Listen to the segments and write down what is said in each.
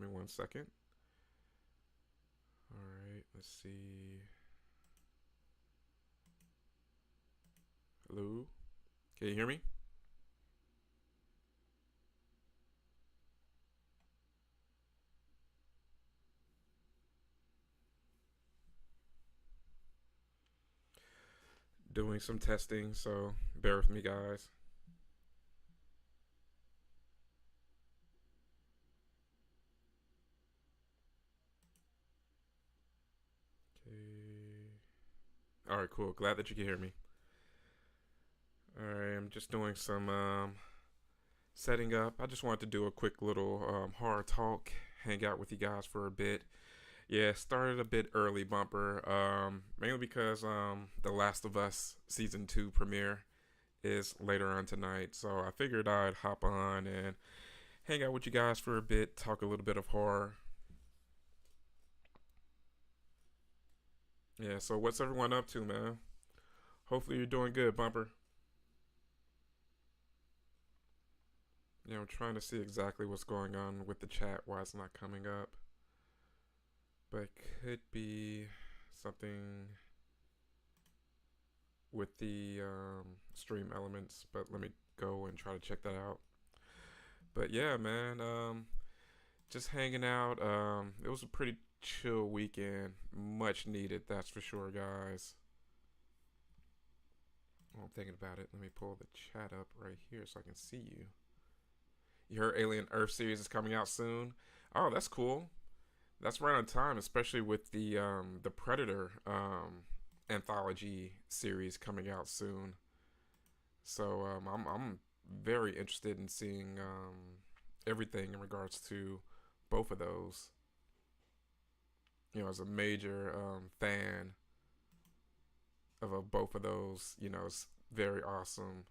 me 1 second. All right, let's see. Hello? Can you hear me? Doing some testing, so bear with me, guys. Okay. All right, cool. Glad that you can hear me. All right, I'm just doing some setting up. I just wanted to do a quick little horror talk, hang out with you guys for a bit. Yeah, started a bit early, bumper. Mainly because The Last of Us season 2 premiere is later on tonight, so I figured I'd hop on and hang out with you guys for a bit, talk a little bit of horror. Yeah, so what's everyone up to, man? Hopefully you're doing good, bumper. Yeah, I'm trying to see exactly what's going on with the chat, why it's not coming up. But it could be something with the stream elements, but let me go and try to check that out. But yeah, man, just hanging out. It was a pretty chill weekend, much needed, that's for sure, guys. Well, I'm thinking about it. Let me pull the chat up right here so I can see you. You heard Alien Earth series is coming out soon. Oh, that's cool. That's right on time, especially with the Predator anthology series coming out soon. So I'm very interested in seeing everything in regards to both of those. As a major fan of both of those, it's very awesome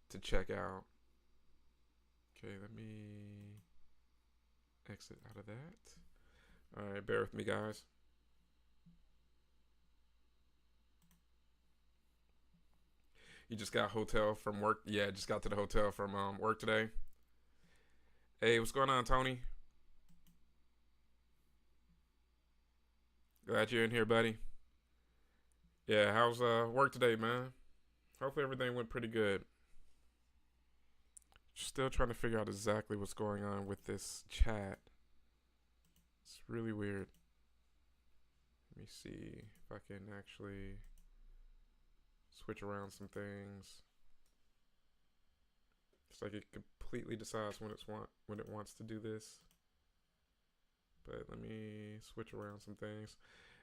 to check out. Okay, let me exit out of that. All right, bear with me, guys. You just got hotel from work? Yeah, just got to the hotel from work today. Hey, what's going on, Tony? Glad you're in here, buddy. Yeah, how's work today, man? Hopefully everything went pretty good. Still trying to figure out exactly what's going on with this chat. It's really weird. Let me see if I can actually switch around some things. It's like it completely decides when it wants to do this. But let me switch around some things.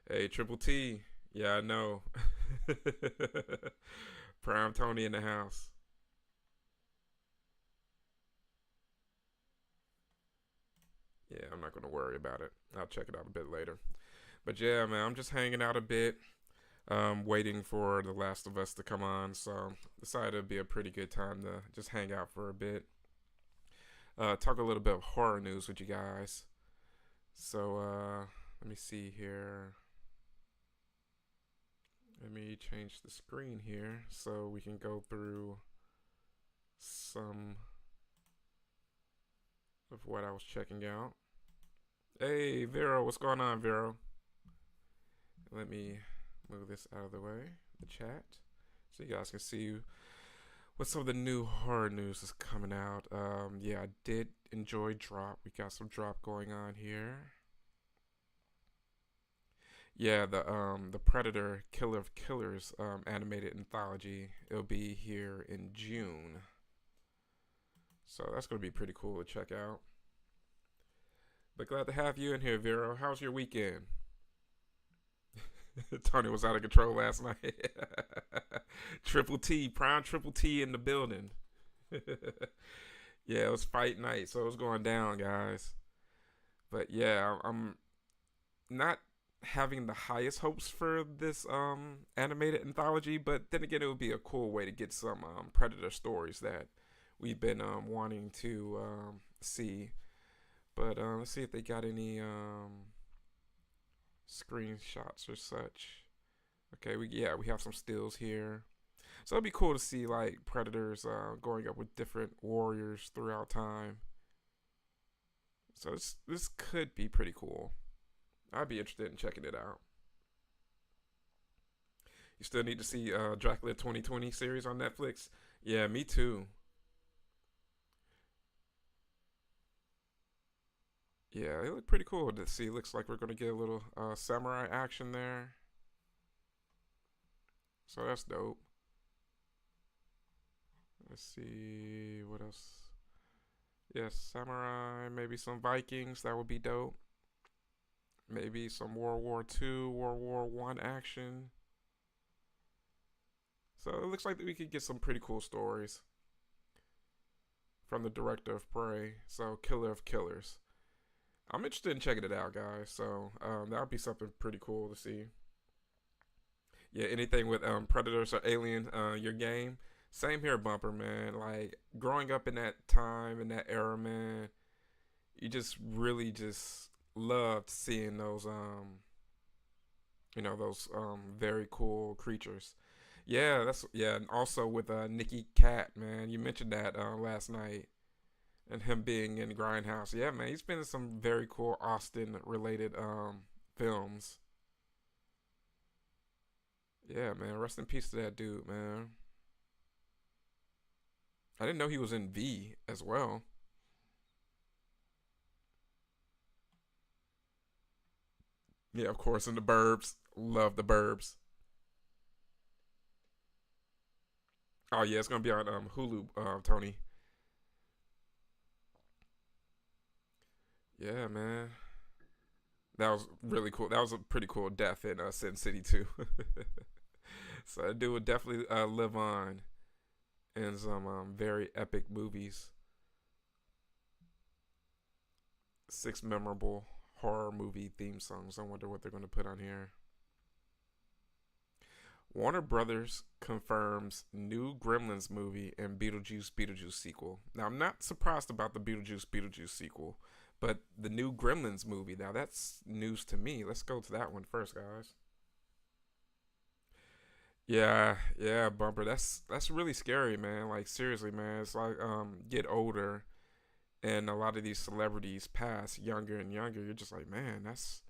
Hey, Triple T. Yeah, I know. Prime Tony in the house. Yeah, I'm not going to worry about it. I'll check it out a bit later. But yeah, man, I'm just hanging out a bit, waiting for The Last of Us to come on. So decided it'd be a pretty good time to just hang out for a bit. Talk a little bit of horror news with you guys. So let me see here. Let me change the screen here so we can go through some of what I was checking out. Hey, Vero, what's going on, Vero? Let me move this out of the way, the chat, so you guys can see what some of the new horror news is coming out. Yeah, I did enjoy Drop. We got some Drop going on here. Yeah, the Predator Killer of Killers animated anthology. It'll be here in June, so that's gonna be pretty cool to check out. But glad to have you in here, Vero. How's your weekend? Tony was out of control last night. Triple T, prime Triple T in the building. Yeah, it was fight night, so it was going down, guys. But yeah, I'm not having the highest hopes for this animated anthology, but then again, it would be a cool way to get some Predator stories that we've been wanting to see. But let's see if they got any screenshots or such. Okay, we have some stills here. So it'd be cool to see like predators going up with different warriors throughout time. So this could be pretty cool. I'd be interested in checking it out. You still need to see Dracula 2020 series on Netflix. Yeah, me too. Yeah, it looked pretty cool to see. Looks like we're gonna get a little samurai action there. So that's dope. Let's see what else. Yes, samurai. Maybe some Vikings. That would be dope. Maybe some World War II, World War One action. So it looks like we could get some pretty cool stories from the director of Prey. So Killer of Killers. I'm interested in checking it out, guys. So that would be something pretty cool to see. Yeah, anything with Predators or Alien, your game. Same here, Bumper, man. Like growing up in that time, in that era, man, you just really just loved seeing those those very cool creatures. Yeah, that's yeah, and also with Nicky Cat, man. You mentioned that last night, and him being in Grindhouse. Yeah, man, he's been in some very cool Austin related films. Yeah, man. Rest in peace to that dude, man. I didn't know he was in V as well. Yeah, of course, in the Burbs. Love the Burbs. Oh yeah, it's gonna be on Hulu, Tony. Yeah, man. That was really cool. That was a pretty cool death in Sin City too. So that dude would definitely live on in some very epic movies. Six memorable horror movie theme songs. I wonder what they're going to put on here. Warner Brothers confirms new Gremlins movie and Beetlejuice sequel. Now, I'm not surprised about the Beetlejuice sequel, but the new Gremlins movie, now that's news to me. Let's go to that one first, guys. Yeah, yeah, Bumper. That's really scary, man. Like seriously, man. It's like get older and a lot of these celebrities pass younger and younger. You're just like, man, that's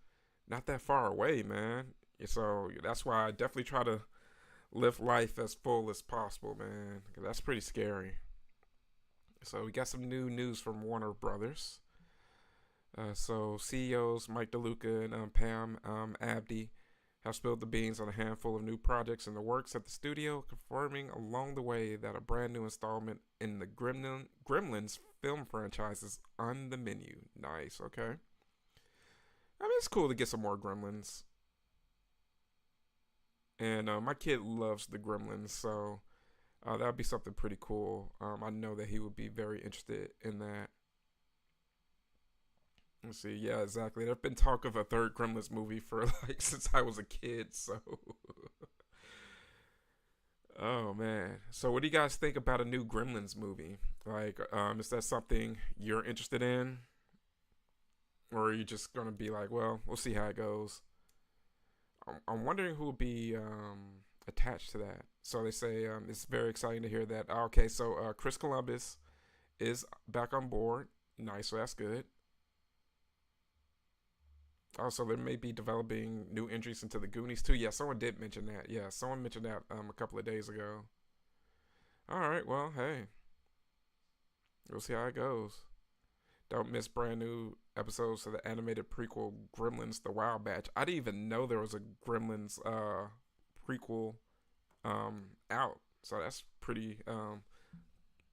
not that far away, man. So that's why I definitely try to live life as full as possible, man. 'Cause that's pretty scary. So we got some new news from Warner Brothers. So CEOs Mike DeLuca and Pam Abdi have spilled the beans on a handful of new projects in the works at the studio, confirming along the way that a brand new installment in the Gremlins film franchise is on the menu. Nice, okay. I mean, it's cool to get some more Gremlins. And my kid loves the Gremlins, so that would be something pretty cool. I know that he would be very interested in that. Let's see. Yeah, exactly. There've been talk of a third Gremlins movie for like since I was a kid. So, oh man. So, what do you guys think about a new Gremlins movie? Like, is that something you're interested in, or are you just gonna be like, well, we'll see how it goes? I'm wondering who will be attached to that. So they say it's very exciting to hear that. Okay, so Chris Columbus is back on board. Nice, so that's good. Also, they may be developing new entries into the Goonies too. Yeah, someone did mention that. Yeah, someone mentioned that a couple of days ago. All right, well, hey, we'll see how it goes. Don't miss brand new episodes of the animated prequel Gremlins: The Wild Batch. I didn't even know there was a Gremlins prequel out, so that's pretty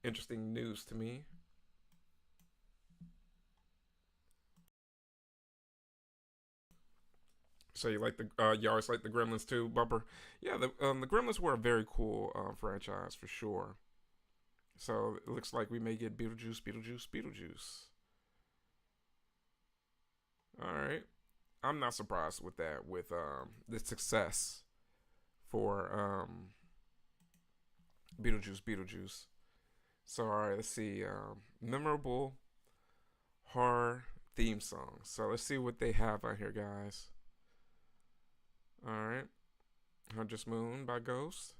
interesting news to me. So you always like the Gremlins too, Bumper? Yeah, the Gremlins were a very cool franchise for sure. So it looks like we may get Beetlejuice. All right, I'm not surprised with that. With the success for Beetlejuice. So all right, let's see. Memorable horror theme songs. So let's see what they have on here, guys. All right, Huntress Moon by Ghost.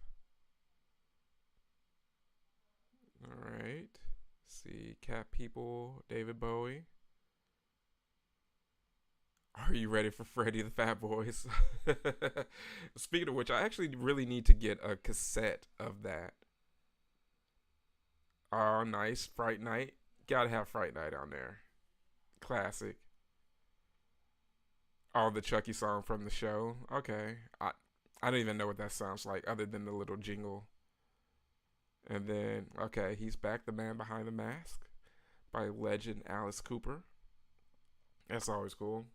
All right. Let's see, Cat People, David Bowie. Are you ready for Freddy the Fat Boys? Speaking of which, I actually really need to get a cassette of that. Oh, nice. Fright Night. Gotta have Fright Night on there. Classic. Oh, the Chucky song from the show. Okay. I don't even know what that sounds like other than the little jingle. And then, okay, he's back, the man behind the mask by legend Alice Cooper. That's always cool.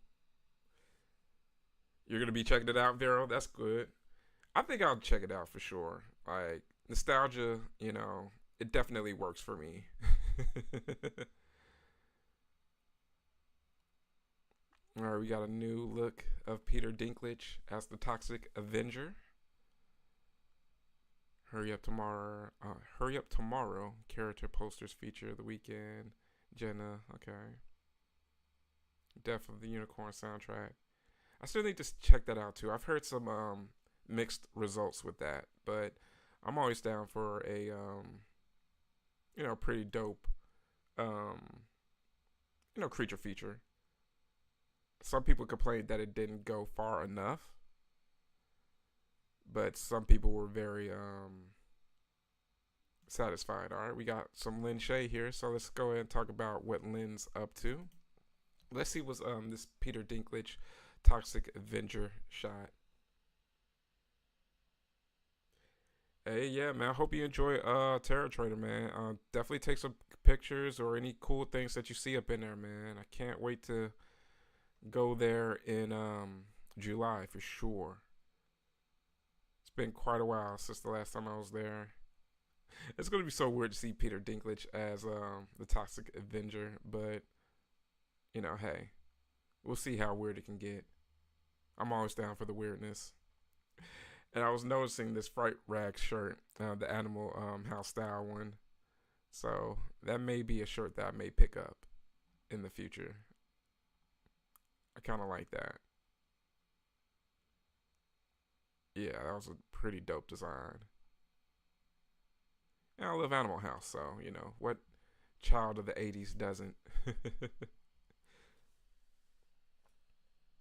You're gonna be checking it out, Vero. That's good. I think I'll check it out for sure. Like nostalgia, it definitely works for me. All right, we got a new look of Peter Dinklage as the Toxic Avenger. Hurry up tomorrow. Hurry up tomorrow. Character posters feature the weekend. Jenna. Okay. Death of the Unicorn soundtrack. I still need to check that out too. I've heard some mixed results with that, but I'm always down for a pretty dope um, creature feature. Some people complained that it didn't go far enough, but some people were very satisfied. All right, we got some Lin Shay here, so let's go ahead and talk about what Lin's up to. Let's see what's this Peter Dinklage Toxic Avenger shot. Hey, yeah, man. I hope you enjoy Terror Trader, man. Definitely take some pictures or any cool things that you see up in there, man. I can't wait to go there in July for sure. It's been quite a while since the last time I was there. It's gonna be so weird to see Peter Dinklage as the Toxic Avenger, but hey, we'll see how weird it can get. I'm always down for the weirdness. And I was noticing this Fright Rag shirt, the Animal House style one. So that may be a shirt that I may pick up in the future. I kind of like that. Yeah, that was a pretty dope design. And I love Animal House, so what child of the '80s doesn't?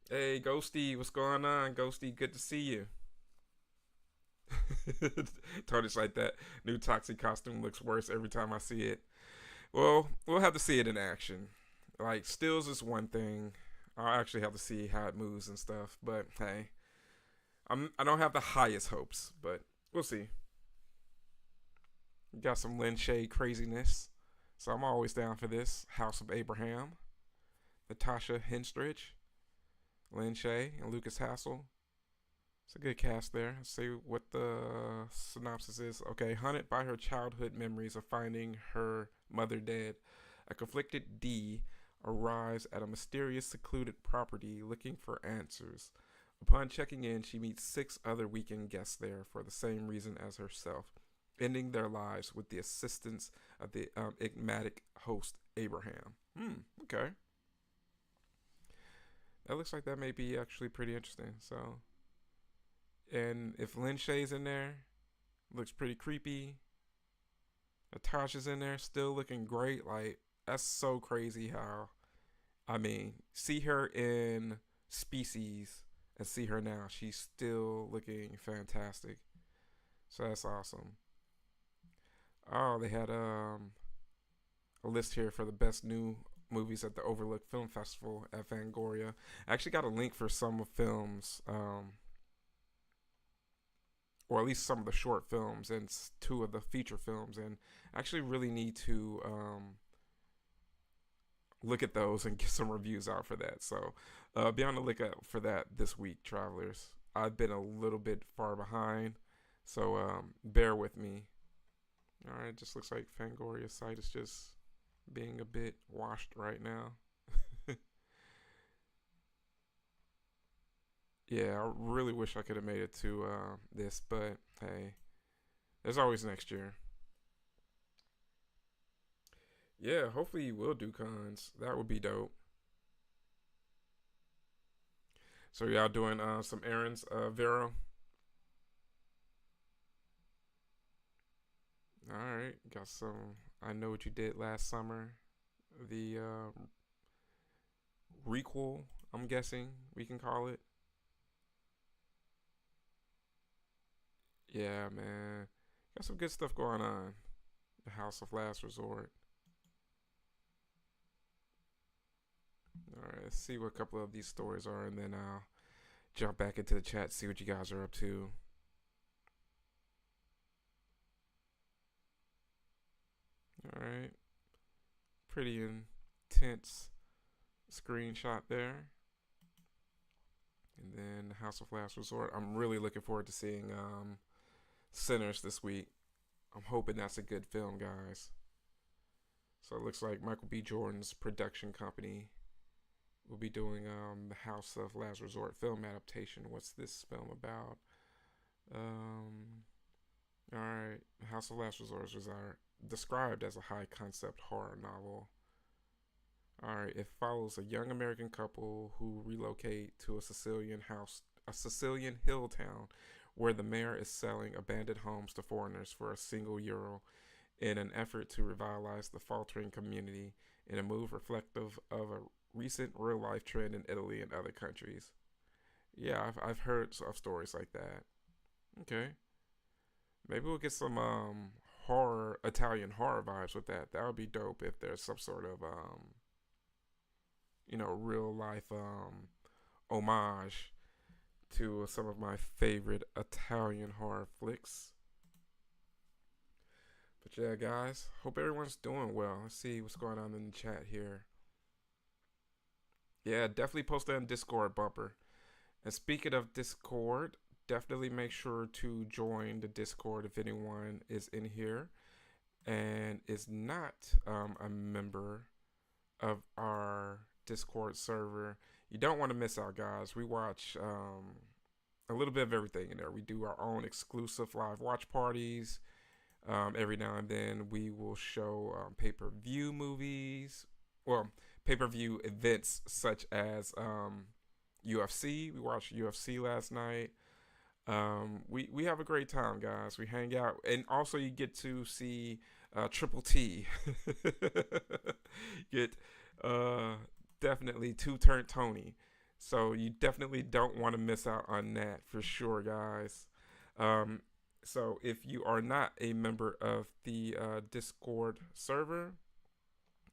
Hey, Ghosty, what's going on, Ghosty? Good to see you. Tony's like that new Toxic costume looks worse every time I see it. Well, we'll have to see it in action. Like stills is one thing. I'll actually have to see how it moves and stuff. But hey, I don't have the highest hopes, but we'll see. Got some Lin Shay craziness, so I'm always down for this. House of Abraham, Natasha Henstridge, Lin Shay, and Lucas Hassel. It's a good cast there. Let's see what the synopsis is. Okay, haunted by her childhood memories of finding her mother dead, a conflicted Dee arrives at a mysterious secluded property looking for answers. Upon checking in, she meets 6 other weekend guests there for the same reason as herself, ending their lives with the assistance of the enigmatic host Abraham. Okay. That looks like that may be actually pretty interesting. So, and if Lin Shay's in there, looks pretty creepy. Natasha's in there, still looking great. Like, that's so crazy how, see her in Species and see her now. She's still looking fantastic. So that's awesome. Oh, they had a list here for the best new movies at the Overlook Film Festival at Fangoria. I actually got a link for some of films, or at least some of the short films and 2 of the feature films, and I actually really need to look at those and get some reviews out for that. So be on the lookout for that this week, travelers. I've been a little bit far behind, so bear with me. All right, it just looks like Fangoria's site is just being a bit washed right now. Yeah, I really wish I could have made it to this, but hey, there's always next year. Yeah, hopefully you will do cons. That would be dope. So y'all doing some errands, Vero? All right, got some. I know what you did last summer. The requel I'm guessing we can call it. Yeah, man. Got some good stuff going on. The House of Last Resort. All right, let's see what a couple of these stories are, and then I'll jump back into the chat, see what you guys are up to. All right, pretty intense screenshot there. And then the House of Last Resort. I'm really looking forward to seeing Sinners this week. I'm hoping that's a good film, guys. So it looks like Michael B. Jordan's production company will be doing the House of Last Resort film adaptation. What's this film about? All right, House of Last Resort is described as a high concept horror novel. All right, it follows a young American couple who relocate to a Sicilian hill town, where the mayor is selling abandoned homes to foreigners for a single euro in an effort to revitalize the faltering community in a move reflective of a recent real life trend in Italy and other countries. Yeah, I've heard of stories like that. Okay, maybe we'll get some horror Italian horror vibes with that. That would be dope if there's some sort of real life homage to some of my favorite Italian horror flicks. But yeah, guys, hope everyone's doing well. Let's see what's going on in the chat here. Yeah, definitely post that in Discord, Bumper. And speaking of Discord, definitely make sure to join the Discord if anyone is in here and is not a member of our Discord server. You don't want to miss out, guys. We watch a little bit of everything in there. We do our own exclusive live watch parties. Every now and then we will show pay-per-view movies. Well, pay-per-view events such as UFC. We watched UFC last night. We have a great time, guys. We hang out, and also you get to see Triple T get definitely two-turn Tony. So you definitely don't want to miss out on that for sure, guys. So if you are not a member of the Discord server,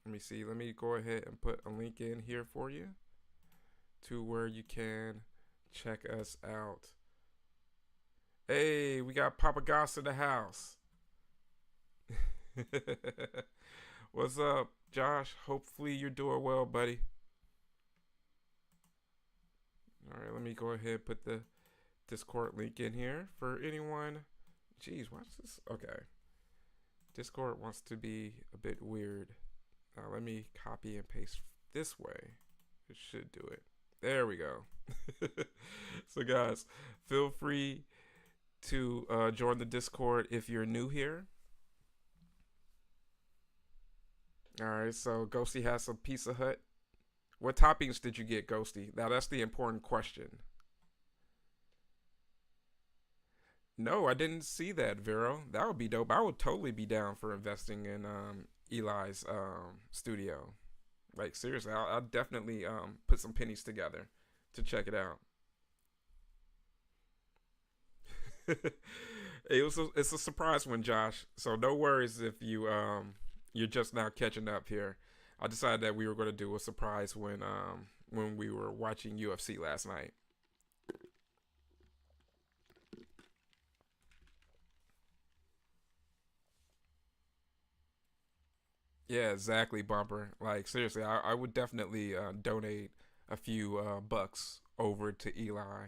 let me see. Let me go ahead and put a link in here for you to where you can check us out. Hey, we got Papa Goss in the house. What's up, Josh? Hopefully you're doing well, buddy. All right, let me go ahead and put the Discord link in here for anyone. Jeez, what's this? Okay. Discord wants to be a bit weird. Now let me copy and paste this way. It should do it. There we go. So guys, feel free to join the Discord if you're new here. All right, so Ghosty has some Pizza Hut. What toppings did you get, Ghosty? Now that's the important question. No, I didn't see that, Vero. That would be dope. I would totally be down for investing in Eli's studio. Like seriously, I'll definitely put some pennies together to check it out. It's a surprise one, Josh. So no worries if you're just now catching up here. I decided that we were going to do a surprise when we were watching UFC last night. Yeah, exactly, Bumper. Like seriously, I would definitely donate a few bucks over to Eli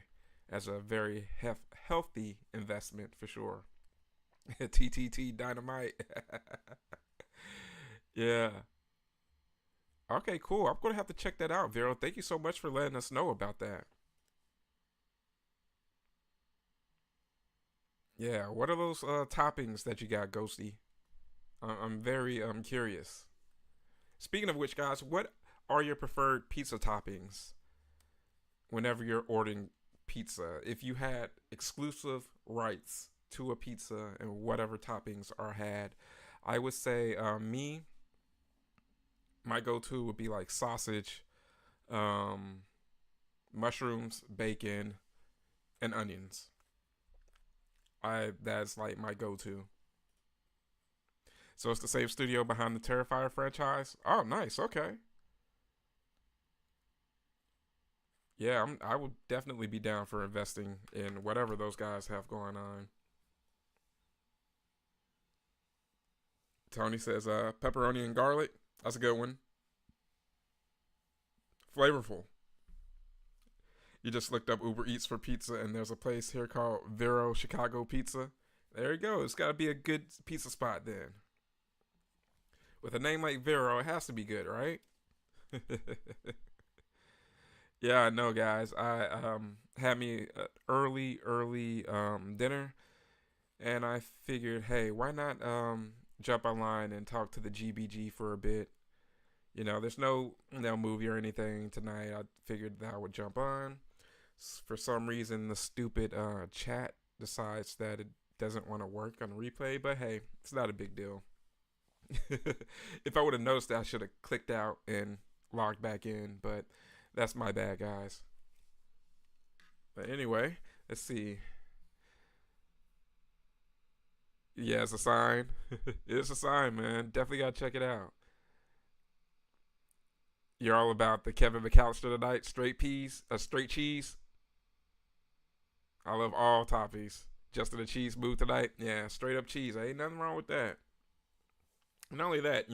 as a very healthy investment for sure. TTT Dynamite. Yeah. Okay, cool. I'm gonna have to check that out, Vero. Thank you so much for letting us know about that. Yeah, what are those toppings that you got, Ghosty? I'm very curious. Speaking of which, guys, what are your preferred pizza toppings whenever you're ordering pizza? If you had exclusive rights to a pizza and whatever toppings are had, I would say my go-to would be like sausage, um, mushrooms, bacon, and onions. I That's like my go-to. So it's the same studio behind the Terrifier franchise. Oh, nice. Okay. Yeah, I would definitely be down for investing in whatever those guys have going on. Tony says, pepperoni and garlic. That's a good one. Flavorful. You just looked up Uber Eats for pizza, and there's a place here called Vero Chicago Pizza. There you go. It's got to be a good pizza spot then. With a name like Vero, it has to be good, right? Yeah, I know, guys. I had me a early dinner, and I figured, hey, why not jump online and talk to the GBG for a bit? There's no movie or anything tonight. I figured that I would jump on. For some reason, the stupid chat decides that it doesn't want to work on replay, but hey, it's not a big deal. If I would have noticed that, I should have clicked out and logged back in, but that's my bad, guys. But anyway, let's see. Yeah, it's a sign. It's a sign, man. Definitely gotta check it out. You're all about the Kevin McAllister tonight. Straight peas, straight cheese. I love all toppings. Just in the cheese mood tonight. Yeah, straight up cheese. Ain't nothing wrong with that. Not only that,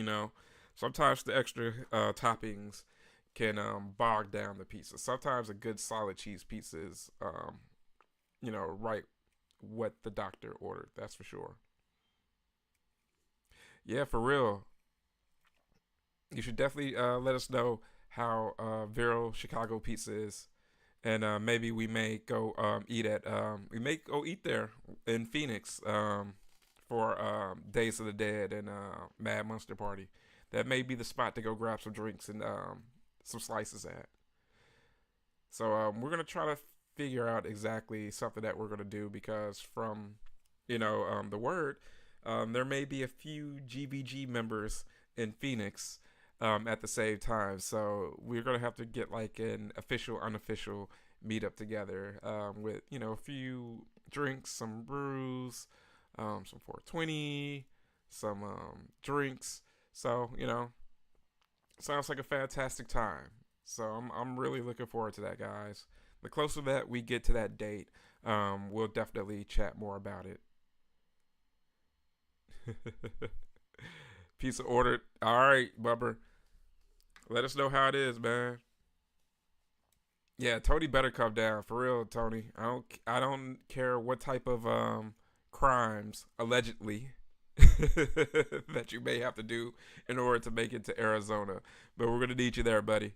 sometimes the extra toppings can bog down the pizza. Sometimes a good solid cheese pizza is, right what the doctor ordered. That's for sure. Yeah, for real. You should definitely let us know how Vero Chicago Pizza is, and maybe we may go eat at we may go eat there in Phoenix for Days of the Dead and Mad Monster Party. That may be the spot to go grab some drinks and some slices at. So we're gonna try to figure out exactly something that we're gonna do because from the word, there may be a few GBG members in Phoenix at the same time. So we're gonna have to get like an official, unofficial meetup together with a few drinks, some brews, some 420, some drinks. So sounds like a fantastic time. So I'm really looking forward to that, guys. The closer that we get to that date, we'll definitely chat more about it. Pizza ordered. All right, Bubber. Let us know how it is, man. Yeah, Tony better come down for real, Tony. I don't care what type of crimes allegedly that you may have to do in order to make it to Arizona, but we're gonna need you there, buddy.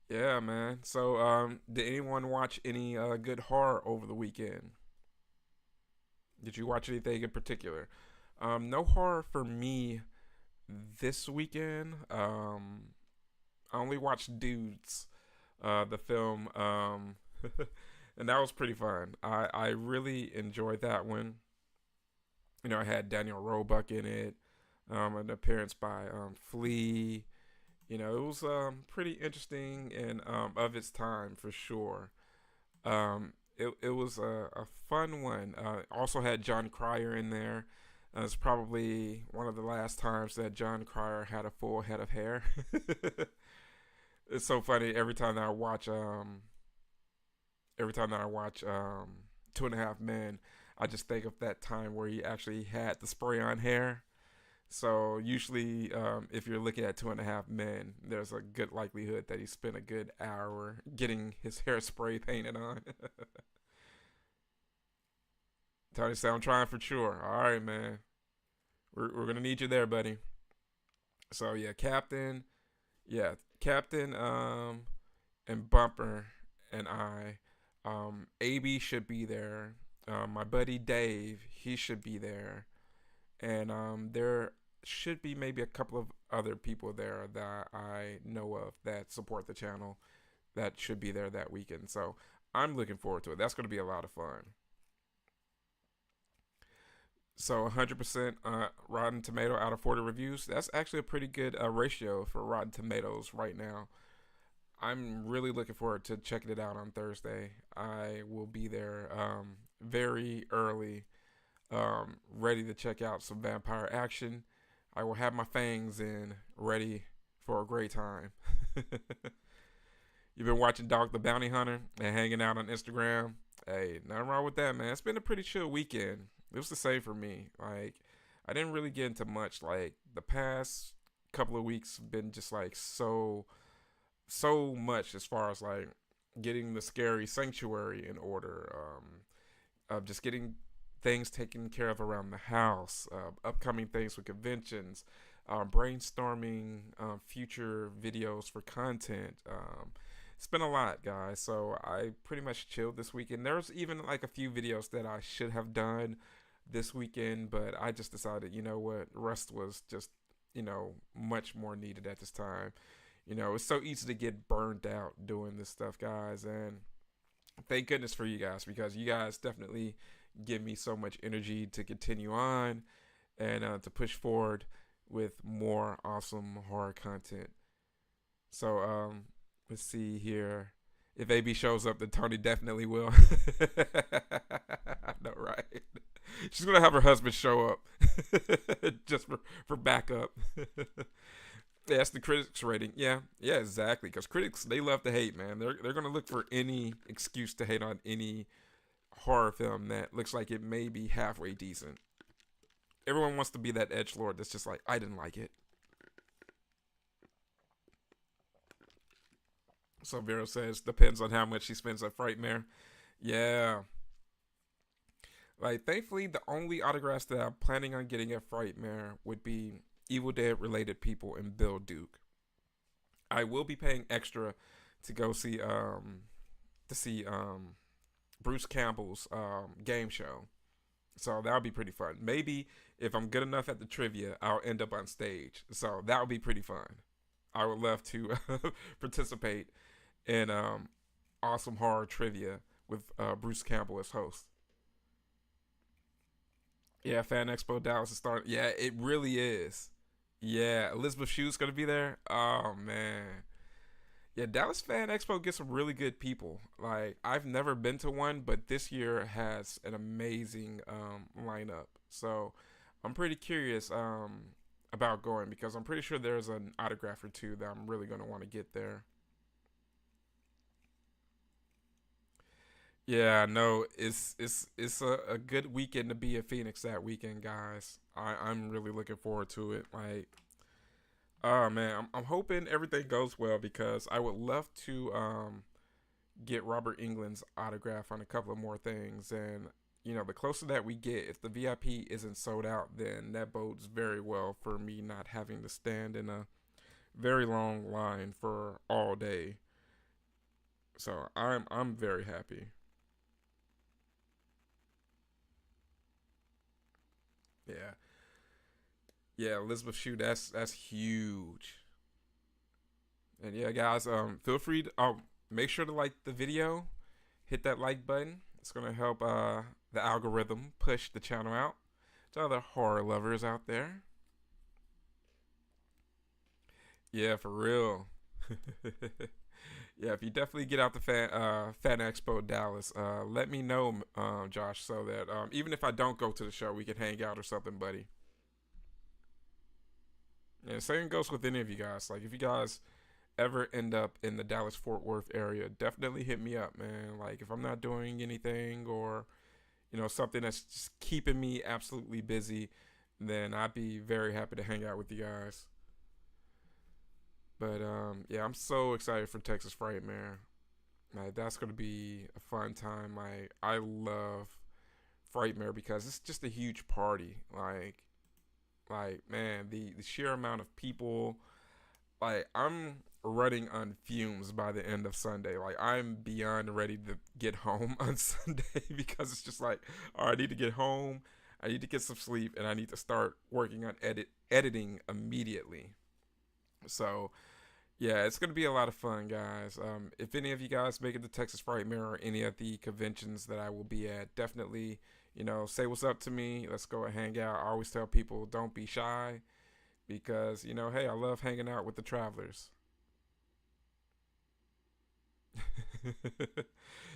Yeah, man. So, did anyone watch any good horror over the weekend? Did you watch anything in particular? No horror for me this weekend. I only watched Dudes, the film, and that was pretty fun. I really enjoyed that one. I had Daniel Roebuck in it, an appearance by Flea. It was pretty interesting and of its time for sure. It was a fun one. Also had John Cryer in there. It's probably one of the last times that John Cryer had a full head of hair. It's so funny every time that I watch Two and a Half Men, I just think of that time where he actually had the spray on hair. So usually, if you're looking at Two and a Half Men, there's a good likelihood that he spent a good hour getting his hairspray painted on. Tony said, "I'm trying for sure." All right, man. We're gonna need you there, buddy. So Captain, and Bumper and AB should be there. My buddy Dave, he should be there, and there should be maybe a couple of other people there that I know of that support the channel that should be there that weekend. So I'm looking forward to it. That's going to be a lot of fun. So 100% Rotten Tomato out of 40 reviews. That's actually a pretty good ratio for Rotten Tomatoes right now. I'm really looking forward to checking it out on Thursday. I will be there very early, ready to check out some vampire action. I will have my fangs in, ready for a great time. You've been watching Dog the Bounty Hunter and hanging out on Instagram. Hey, nothing wrong with that, man. It's been a pretty chill weekend. It was the same for me. Like, I didn't really get into much. Like, the past couple of weeks been just like so much as far as like getting the scary sanctuary in order, of just getting things taken care of around the house, upcoming things with conventions, brainstorming future videos for content. It's been a lot, guys. So I pretty much chilled this weekend. There's even like a few videos that I should have done this weekend, but I just decided, you know what, rest was just, much more needed at this time. It's so easy to get burned out doing this stuff, guys, and thank goodness for you guys because you guys definitely give me so much energy to continue on and to push forward with more awesome horror content. So let's see here. If AB shows up, then Tony definitely will. I know, right? She's gonna have her husband show up just for backup. Yeah, that's the critics rating. Yeah, exactly. Because critics, they love to hate, man. They're gonna look for any excuse to hate on any horror film that looks like it may be halfway decent. Everyone wants to be that edge lord that's just like, I didn't like it. So Vero says depends on how much she spends at Frightmare. Yeah, like thankfully the only autographs that I'm planning on getting at Frightmare would be Evil Dead related people and Bill Duke. I will be paying extra to go see Bruce Campbell's game show. So that'll be pretty fun. Maybe if I'm good enough at the trivia, I'll end up on stage. So that'll be pretty fun. I would love to participate in awesome horror trivia with Bruce Campbell as host. Yeah, Fan Expo Dallas is starting. Yeah, it really is. Yeah, Elizabeth Shue's gonna be there. Oh man. Yeah, Dallas Fan Expo gets some really good people. Like I've never been to one, but this year has an amazing lineup. So I'm pretty curious about going because I'm pretty sure there's an autograph or two that I'm really gonna want to get there. Yeah, no, it's a good weekend to be in Phoenix that weekend, guys. I'm really looking forward to it. Like, oh man, I'm hoping everything goes well because I would love to get Robert England's autograph on a couple of more things. And the closer that we get, if the VIP isn't sold out, then that bodes very well for me not having to stand in a very long line for all day. So I'm very happy. Yeah. Yeah, Elizabeth Shue, that's huge. And yeah, guys, feel free to make sure to like the video, hit that like button. It's gonna help the algorithm push the channel out to other horror lovers out there. Yeah, for real. Yeah, if you definitely get out the Fan Expo Dallas, let me know, Josh, so that even if I don't go to the show, we can hang out or something, buddy. Yeah, same goes with any of you guys. Like, if you guys ever end up in the Dallas Fort Worth area, definitely hit me up, man. Like, if I'm not doing anything or something that's just keeping me absolutely busy, then I'd be very happy to hang out with you guys. But yeah, I'm so excited for Texas Frightmare. Like that's gonna be a fun time. Like I love Frightmare because it's just a huge party. Like man, the sheer amount of people. Like I'm running on fumes by the end of Sunday. Like I'm beyond ready to get home on Sunday because it's just like, all right, I need to get home. I need to get some sleep, and I need to start working on editing immediately. So yeah, it's gonna be a lot of fun, guys. If any of you guys make it to Texas Frightmare or any of the conventions that I will be at, definitely, say what's up to me. Let's go and hang out. I always tell people don't be shy because hey, I love hanging out with the travelers.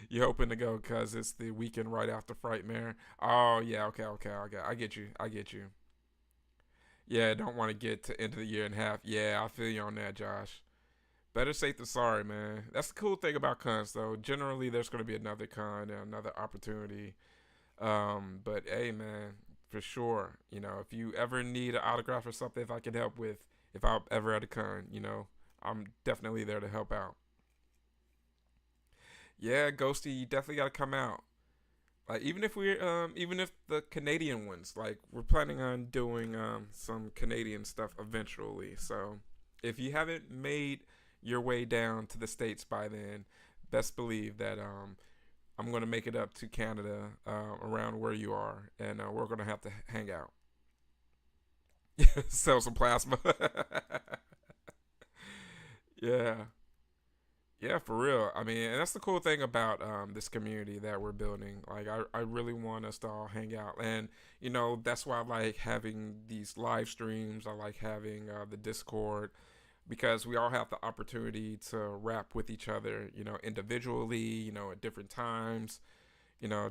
You hoping to go because it's the weekend right after Frightmare? Oh yeah, okay, okay, okay. I get you. I get you. Yeah, don't want to get to end of the year and half. Yeah, I feel you on that, Josh. Better safe than sorry, man. That's the cool thing about cons, though. Generally, there's going to be another con and another opportunity. But hey, man, for sure. If you ever need an autograph or something, if I can help with, if I'm ever at a con, I'm definitely there to help out. Yeah, Ghosty, you definitely got to come out. Like even if the Canadian ones, like we're planning on doing some Canadian stuff eventually. So if you haven't made your way down to the states by then, best believe that I'm gonna make it up to Canada around where you are, and we're gonna have to hang out, sell some plasma. Yeah. Yeah, for real. I mean, and that's the cool thing about this community that we're building. Like, I really want us to all hang out. And, that's why I like having these live streams. I like having the Discord because we all have the opportunity to rap with each other, individually, at different times,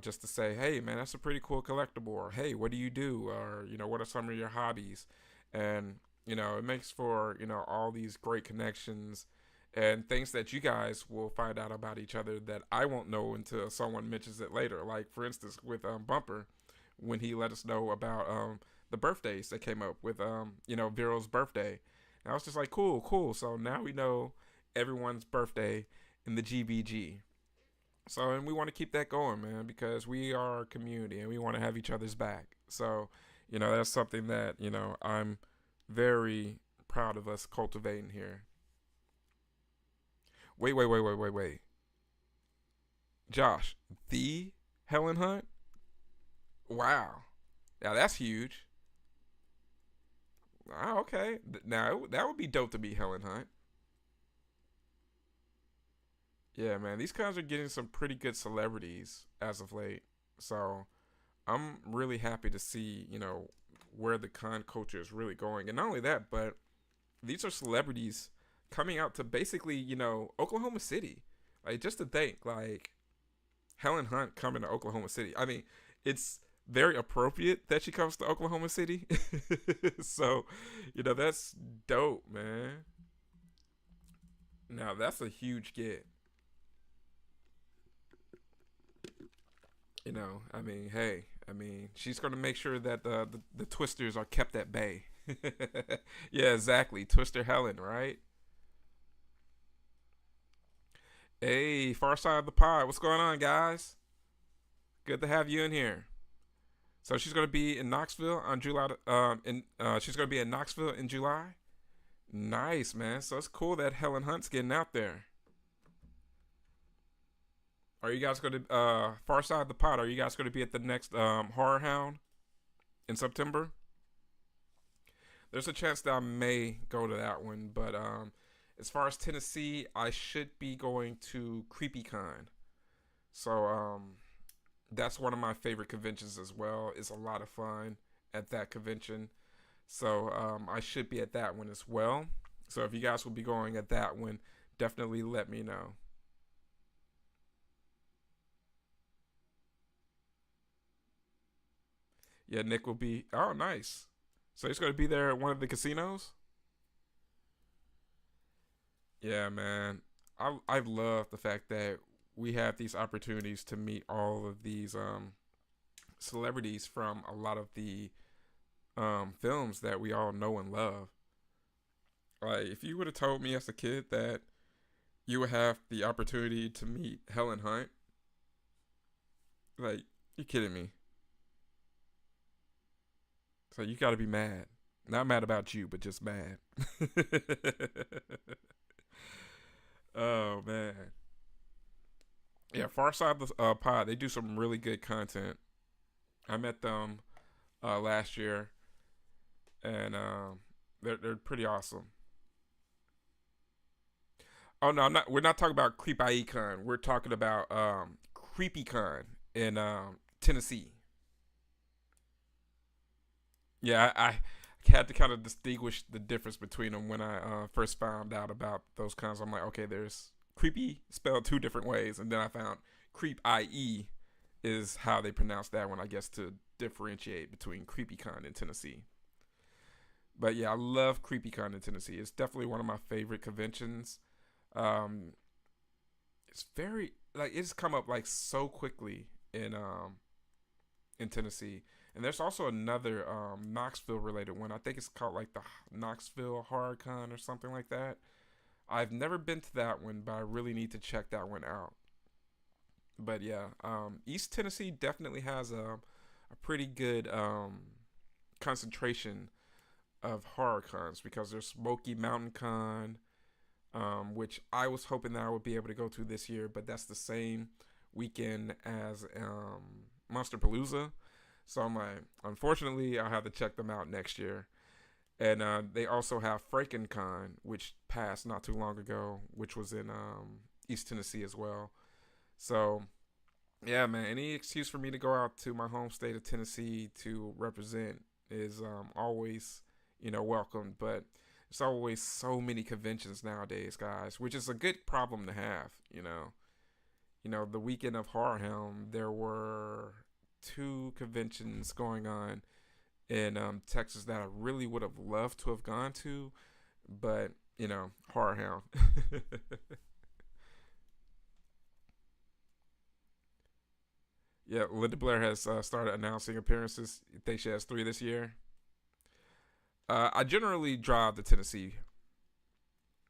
just to say, hey, man, that's a pretty cool collectible. Or, hey, what do you do? Or, what are some of your hobbies? And, it makes for, all these great connections and things that you guys will find out about each other that I won't know until someone mentions it later. Like for instance, with Bumper, when he let us know about the birthdays that came up with Viro's birthday, and I was just like, cool, cool. So now we know everyone's birthday in the GBG. So and we want to keep that going, man, because we are a community and we want to have each other's back. So that's something that I'm very proud of us cultivating here. Wait, wait, wait, wait, wait, wait. Josh, the Helen Hunt? Wow. Now that's huge. Ah, okay. Now that would be dope to be Helen Hunt. Yeah, man. These cons are getting some pretty good celebrities as of late. So I'm really happy to see, where the con culture is really going. And not only that, but these are celebrities coming out to basically, Oklahoma City. Like just to think, like Helen Hunt coming to Oklahoma City. I mean, it's very appropriate that she comes to Oklahoma City. So, that's dope, man. Now that's a huge get. I mean, hey, I mean, she's gonna make sure that the twisters are kept at bay. Yeah, exactly. Twister Helen, right? Hey, far side of the pod. What's going on, guys? Good to have you in here. So she's gonna be in Knoxville on July. In She's gonna be in Knoxville in July. Nice, man. So it's cool that Helen Hunt's getting out there. Are you guys gonna far side of the pod? Are you guys gonna be at the next Horror Hound in September? There's a chance that I may go to that one, but as far as Tennessee, I should be going to CreepyCon. So that's one of my favorite conventions as well. It's a lot of fun at that convention. So I should be at that one as well. So if you guys will be going at that one, definitely let me know. Yeah, Nick will be. Oh, nice. So he's going to be there at one of the casinos. Yeah, man. I love the fact that we have these opportunities to meet all of these celebrities from a lot of the films that we all know and love. Like, if you would have told me as a kid that you would have the opportunity to meet Helen Hunt, like, you kidding me? So you got to be mad. Not mad about you, but just mad. Oh man, yeah. Far Side of the Pod, they do some really good content. I met them last year, and they're pretty awesome. Oh no, I'm not. We're not talking about Creep Icon. We're talking about CreepyCon in Tennessee. Yeah, I had to kind of distinguish the difference between them when I first found out about those cons. I'm like, okay, there's creepy spelled two different ways, and then I found creep IE is how they pronounce that one, I guess, to differentiate between CreepyCon in Tennessee. But yeah, I love CreepyCon in Tennessee. It's definitely one of my favorite conventions. Um, it's very like it's come up like so quickly in Tennessee. And there's also another Knoxville related one. I think it's called like the Knoxville Horror Con or something like that. I've never been to that one, but I really need to check that one out. But yeah, East Tennessee definitely has a pretty good concentration of horror cons because there's Smoky Mountain Con, which I was hoping that I would be able to go to this year, but that's the same weekend as Monster Palooza. So I'm like, unfortunately, I'll have to check them out next year. And they also have FrankenCon, which passed not too long ago, which was in East Tennessee as well. So, yeah, man, any excuse for me to go out to my home state of Tennessee to represent is always, welcome. But there's always so many conventions nowadays, guys, which is a good problem to have, the weekend of Horror Helm, there were two conventions going on in Texas that I really would have loved to have gone to, but Horror Hound. Yeah, Linda Blair has started announcing appearances. I think she has 3 this year. I generally drive to Tennessee.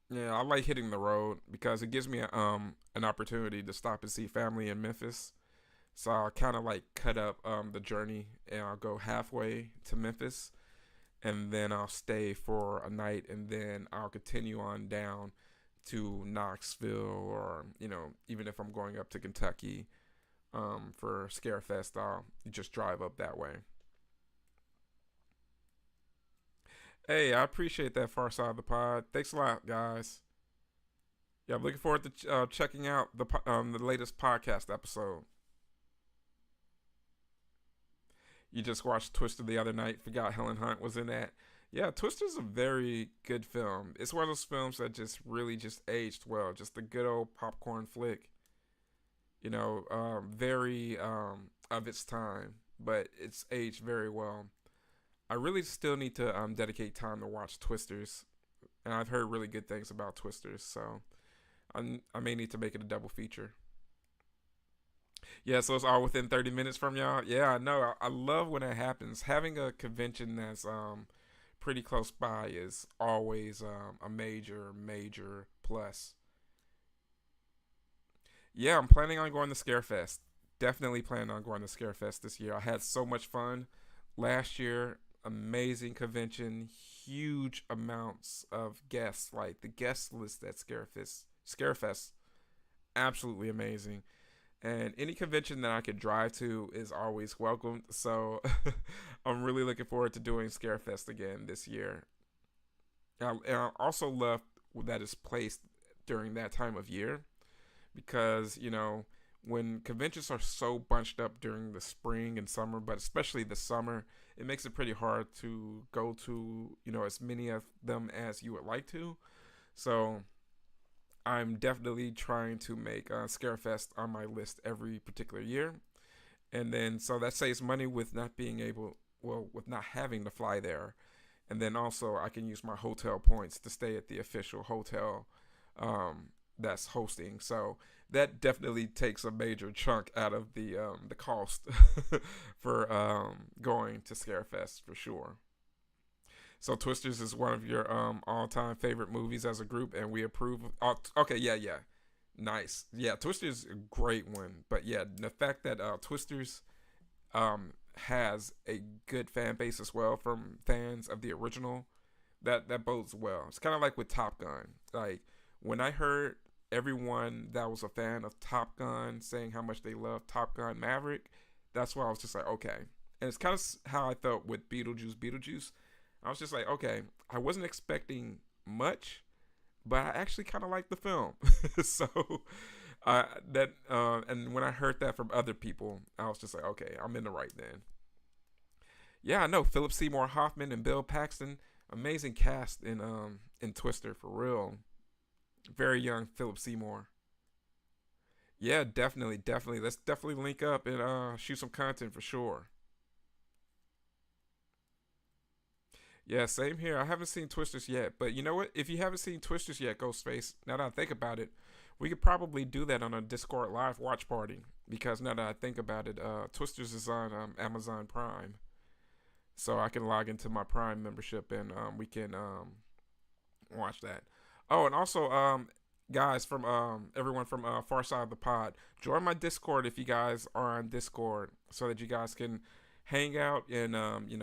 Yeah, I like hitting the road because it gives me an opportunity to stop and see family in Memphis. So I'll kind of like cut up the journey and I'll go halfway to Memphis and then I'll stay for a night and then I'll continue on down to Knoxville or, even if I'm going up to Kentucky for Scarefest, I'll just drive up that way. Hey, I appreciate that far side of the pod. Thanks a lot, guys. Yeah, I'm looking forward to checking out the latest podcast episode. You just watched Twister the other night. Forgot Helen Hunt was in that. Yeah, Twister's a very good film. It's one of those films that just really just aged well. Just a good old popcorn flick. Very of its time, but it's aged very well. I really still need to dedicate time to watch Twisters, and I've heard really good things about Twisters, so I may need to make it a double feature. Yeah, so it's all within 30 minutes from y'all. Yeah, I know. I love when it happens. Having a convention that's pretty close by is always a major plus. Yeah, I'm planning on going to Scarefest. Definitely planning on going to Scarefest this year. I had so much fun last year. Amazing convention, huge amounts of guests. Like the guest list at Scarefest, absolutely amazing. And any convention that I could drive to is always welcome. So I'm really looking forward to doing Scarefest again this year. And I also love that it's placed during that time of year because, when conventions are so bunched up during the spring and summer, but especially the summer, it makes it pretty hard to go to, as many of them as you would like to. So I'm definitely trying to make Scarefest on my list every particular year. And then, so that saves money with with not having to fly there. And then also I can use my hotel points to stay at the official hotel that's hosting. So that definitely takes a major chunk out of the cost for going to Scarefest for sure. So Twisters is one of your all-time favorite movies as a group, and we approve. Okay, yeah, nice. Yeah, Twisters a great one, but yeah, the fact that Twisters has a good fan base as well from fans of the original, that bodes well. It's kind of like with Top Gun. Like when I heard everyone that was a fan of Top Gun saying how much they love Top Gun Maverick, that's why I was just like, okay. And it's kind of how I felt with Beetlejuice. I was just like, okay, I wasn't expecting much, but I actually kind of liked the film. So and when I heard that from other people, I was just like, okay, I'm in the right then. Yeah, I know Philip Seymour Hoffman and Bill Paxton, amazing cast in Twister for real. Very young Philip Seymour. Yeah, definitely, definitely. Let's definitely link up and shoot some content for sure. Yeah, same here. I haven't seen Twisters yet, but you know what? If you haven't seen Twisters yet, Ghostface, now that I think about it, we could probably do that on a Discord live watch party. Because now that I think about it, Twisters is on Amazon Prime, so I can log into my Prime membership and we can watch that. Oh, and also, guys from everyone from Far Side of the Pod, join my Discord if you guys are on Discord, so that you guys can hang out and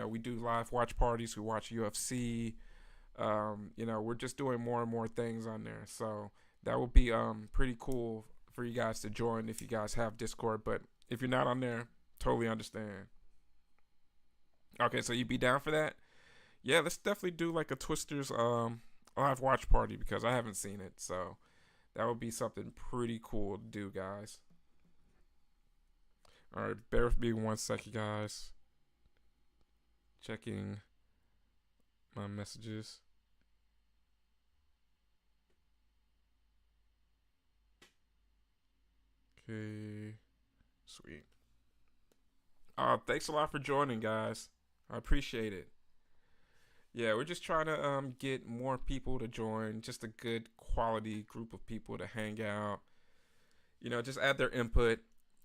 we do live watch parties. We watch UFC. We're just doing more and more things on there, so that would be pretty cool for you guys to join if you guys have Discord. But if you're not on there, totally understand. Okay, so you'd be down for that? Yeah, let's definitely do like a Twisters live watch party because I haven't seen it. So that would be something pretty cool to do, guys. All right, bear with me 1 second, guys. Checking my messages. Okay, sweet. Thanks a lot for joining, guys. I appreciate it. Yeah, we're just trying to get more people to join, just a good quality group of people to hang out. Just add their input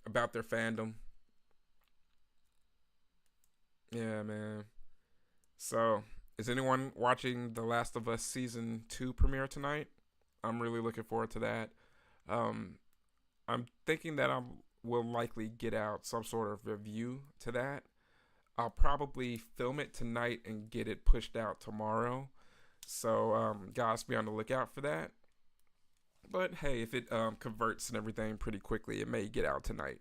about their fandom. Yeah, man. So, is anyone watching The Last of Us season 2 premiere tonight? I'm really looking forward to that. Um, I'm thinking that I will likely get out some sort of review to that. I'll probably film it tonight and get it pushed out tomorrow. So, guys, be on the lookout for that. But hey, if it converts and everything pretty quickly, it may get out tonight.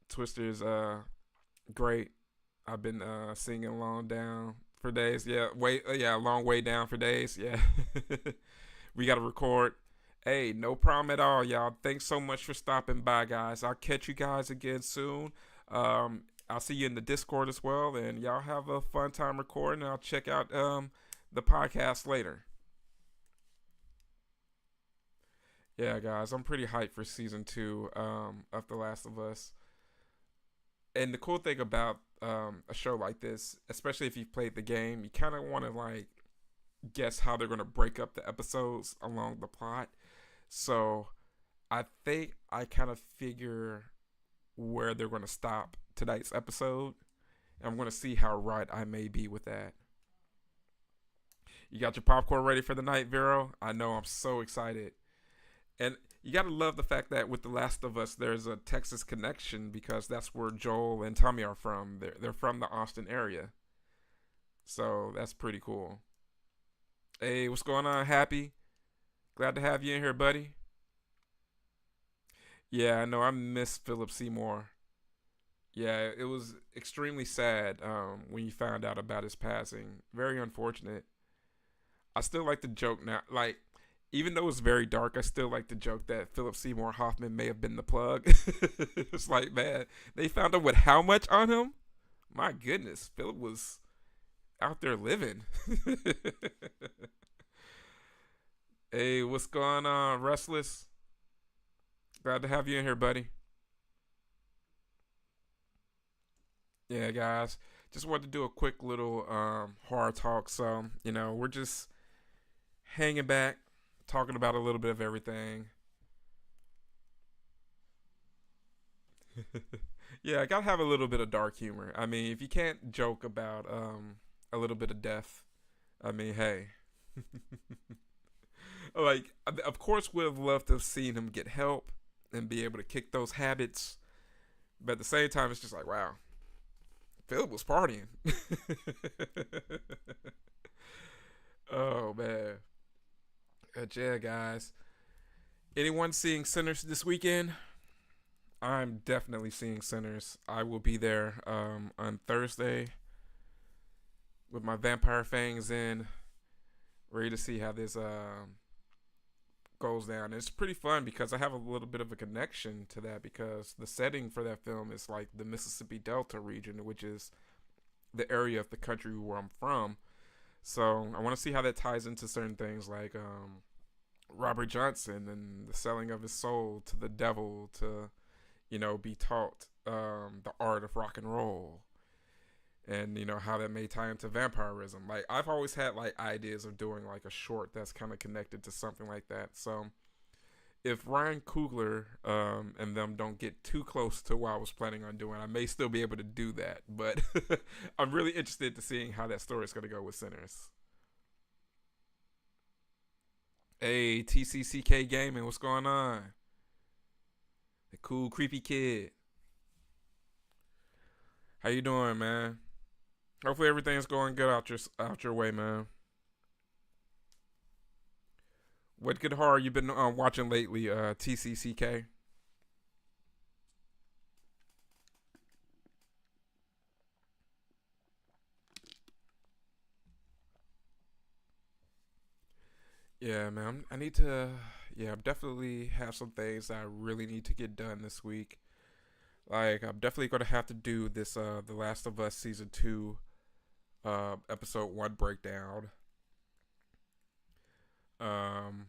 Twister's great. I've been singing long down for days. Yeah, long way down for days. Yeah. We got to record. Hey, no problem at all, y'all. Thanks so much for stopping by, guys. I'll catch you guys again soon. I'll see you in the Discord as well, and y'all have a fun time recording. I'll check out the podcast later. Yeah, guys, I'm pretty hyped for season 2 of The Last of Us. And the cool thing about a show like this, especially if you've played the game, you kind of want to like guess how they're going to break up the episodes along the plot. So I think I kind of figure where they're going to stop tonight's episode. And I'm going to see how right I may be with that. You got your popcorn ready for the night, Vero? I know, I'm so excited. And you got to love the fact that with The Last of Us, there's a Texas connection because that's where Joel and Tommy are from. They're from the Austin area. So that's pretty cool. Hey, what's going on, Happy? Glad to have you in here, buddy. Yeah, I know. I miss Philip Seymour. Yeah, it was extremely sad when you found out about his passing. Very unfortunate. I still like the joke now. Like, even though it's very dark, I still like the joke that Philip Seymour Hoffman may have been the plug. It's like, man, they found out with how much on him? My goodness, Philip was out there living. Hey, what's going on, Restless? Glad to have you in here, buddy. Yeah, guys. Just wanted to do a quick little horror talk. So, we're just hanging back, talking about a little bit of everything. Yeah, I gotta have a little bit of dark humor. I mean, if you can't joke about a little bit of death, I mean, hey. Like, of course, we'd have loved to have seen him get help and be able to kick those habits. But at the same time, it's just like, wow, Philip was partying. Oh, man. Yeah, guys. Anyone seeing Sinners this weekend? I'm definitely seeing Sinners. I will be there on Thursday with my vampire fangs in, ready to see how this goes down. It's pretty fun because I have a little bit of a connection to that because the setting for that film is like the Mississippi Delta region, which is the area of the country where I'm from. So I want to see how that ties into certain things like Robert Johnson and the selling of his soul to the devil to, be taught the art of rock and roll, and how that may tie into vampirism. Like I've always had like ideas of doing like a short that's kind of connected to something like that. So if Ryan Coogler and them don't get too close to what I was planning on doing, I may still be able to do that. But I'm really interested to seeing how that story is going to go with Sinners. Hey, TCCK Gaming, what's going on? The cool, creepy kid. How you doing, man? Hopefully everything's going good out your way, man. What good horror you been watching lately, TCCK? Yeah, man. I need to. Yeah, definitely have some things I really need to get done this week. Like, I'm definitely gonna have to do this. The Last of Us season two, episode one breakdown. Um,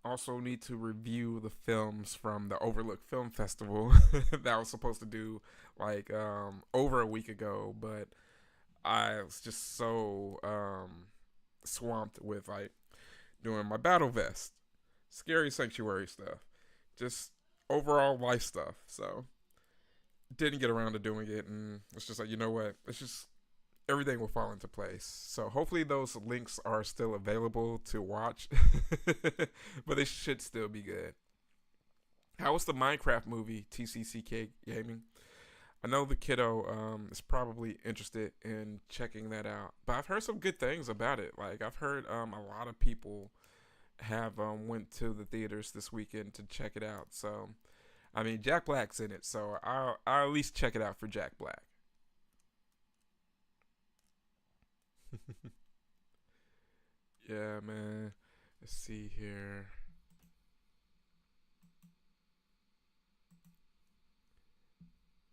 Also need to review the films from the Overlook Film Festival that I was supposed to do like over a week ago, but I was just so swamped with like doing my battle vest, scary sanctuary stuff, just overall life stuff. So didn't get around to doing it, and it's just like what, it's just everything will fall into place. So hopefully those links are still available to watch, but they should still be good. How was the Minecraft movie, TCCK Gaming? I know the kiddo is probably interested in checking that out, but I've heard some good things about it. Like I've heard a lot of people have went to the theaters this weekend to check it out. So I mean, Jack Black's in it, so I'll at least check it out for Jack Black. Yeah, man. Let's see here.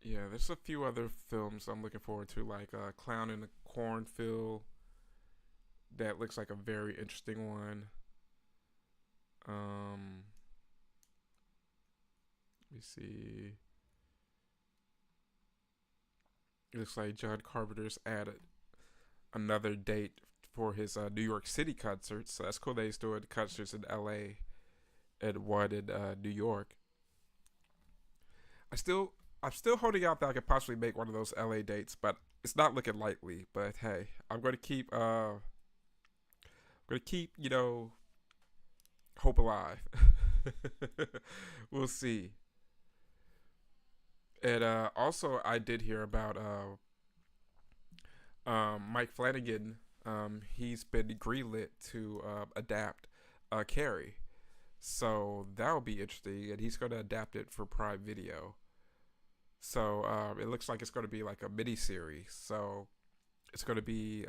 Yeah, there's a few other films I'm looking forward to, like Clown in the Cornfield. That looks like a very interesting one. Um, Let me see. It looks like John Carpenter's added another date for his New York City concerts. So that's cool that he's doing concerts in LA and one in New York. I still I'm still holding out that I could possibly make one of those LA dates, but it's not looking likely. But hey, I'm gonna keep hope alive. We'll see. And also, I did hear about Mike Flanagan. He's been greenlit to adapt Carrie, so that'll be interesting. And he's going to adapt it for Prime Video. So it looks like it's going to be like a mini series. So it's going to be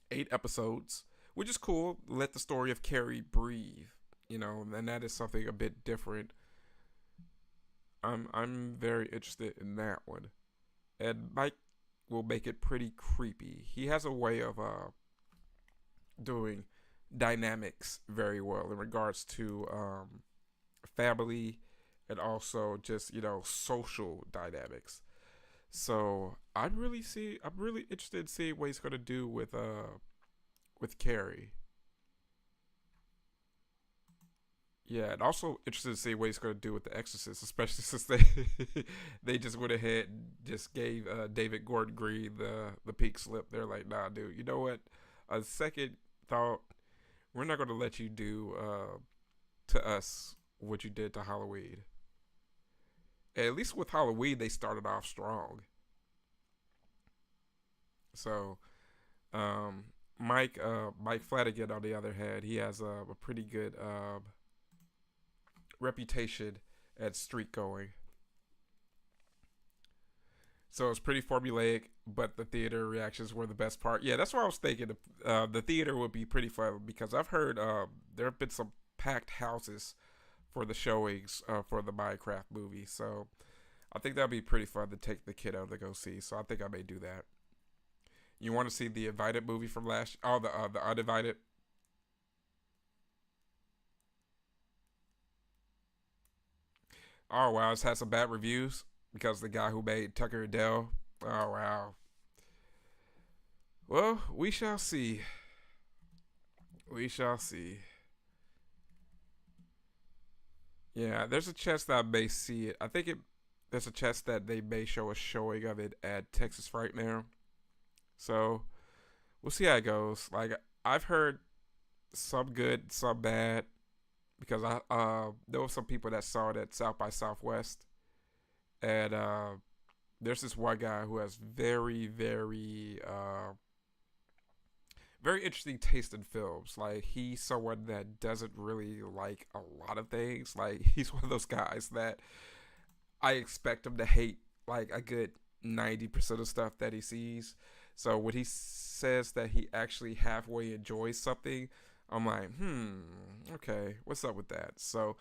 8 episodes, which is cool. Let the story of Carrie breathe, and that is something a bit different. I'm very interested in that one. And Mike will make it pretty creepy. He has a way of doing dynamics very well in regards to family and also just social dynamics. So I'm really interested in seeing what he's gonna do with Carrie. Yeah, and also interested to see what he's going to do with The Exorcist, especially since they they just went ahead and just gave David Gordon Green the pink slip. They're like, nah, dude, you know what? A second thought, we're not going to let you do to us what you did to Halloween. And at least with Halloween, they started off strong. So um, Mike Flanagan, on the other hand, he has a pretty good reputation at street going. So it's pretty formulaic, but the theater reactions were the best part. Yeah, that's what I was thinking. The theater would be pretty fun because I've heard there have been some packed houses for the showings for the Minecraft movie. So I think that'd be pretty fun to take the kiddo to go see. So I think I may do that. You want to see the Invited movie from last? Oh, the Uninvited. Oh wow, it's had some bad reviews because the guy who made Tucker and Dale. Oh wow. Well, we shall see. We shall see. Yeah, there's a chance that I may see it. I think it. There's a chance that they may show a showing of it at Texas Frightmare. So we'll see how it goes. Like I've heard some good, some bad, because I there were some people that saw it at South by Southwest, and there's this one guy who has very interesting taste in films. Like he's someone that doesn't really like a lot of things. Like he's one of those guys that I expect him to hate like a good 90% of stuff that he sees. So when he says that he actually halfway enjoys something, I'm like, okay, what's up with that? So,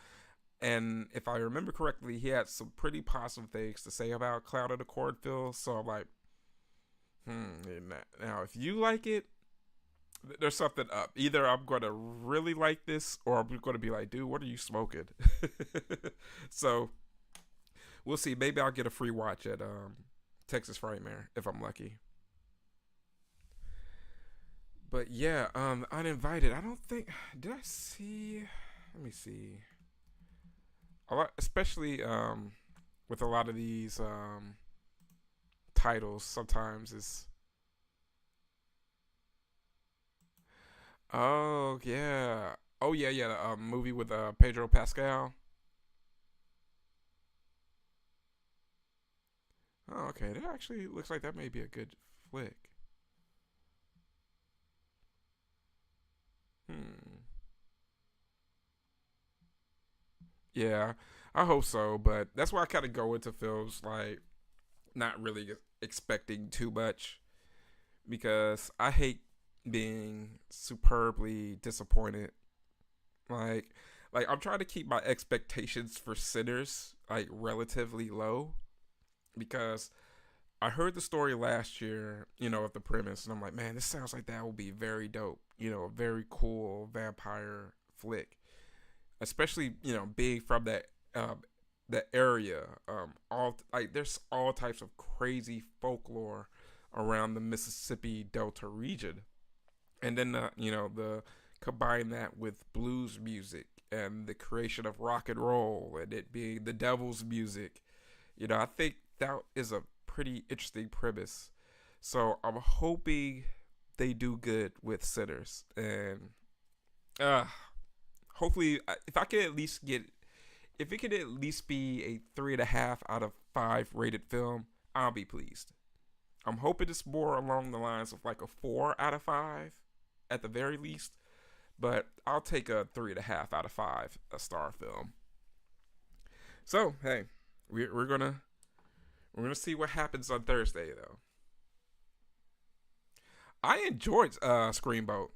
and if I remember correctly, he had some pretty positive things to say about Cloud of the Cornfield. So I'm like, now if you like it, there's something up. Either I'm going to really like this, or I'm going to be like, dude, what are you smoking? So we'll see. Maybe I'll get a free watch at Texas Frightmare if I'm lucky. But yeah, Uninvited. I don't think did I see. Let me see. A lot, especially with a lot of these titles. Sometimes it's oh yeah, oh yeah, yeah. The movie with Pedro Pascal. Oh, okay, that actually looks like that may be a good flick. Hmm. Yeah, I hope so. But that's why I kind of go into films like not really expecting too much because I hate being superbly disappointed. Like, like I'm trying to keep my expectations for Sinners like relatively low because I heard the story last year, of the premise, and I'm like, man, this sounds like that will be very dope. A very cool vampire flick, especially being from that area. All like there's all types of crazy folklore around the Mississippi Delta region, and then the combine that with blues music and the creation of rock and roll and it being the devil's music. I think that is a pretty interesting premise. So I'm hoping they do good with Sinners, and uh, hopefully, if I can at least get, if it could at least be a 3.5 out of 5 rated film, I'll be pleased. I'm hoping it's more along the lines of like a 4 out of 5 at the very least, but I'll take a 3.5 out of 5 a star film. So hey, we're gonna see what happens on Thursday though. I enjoyed Screamboat.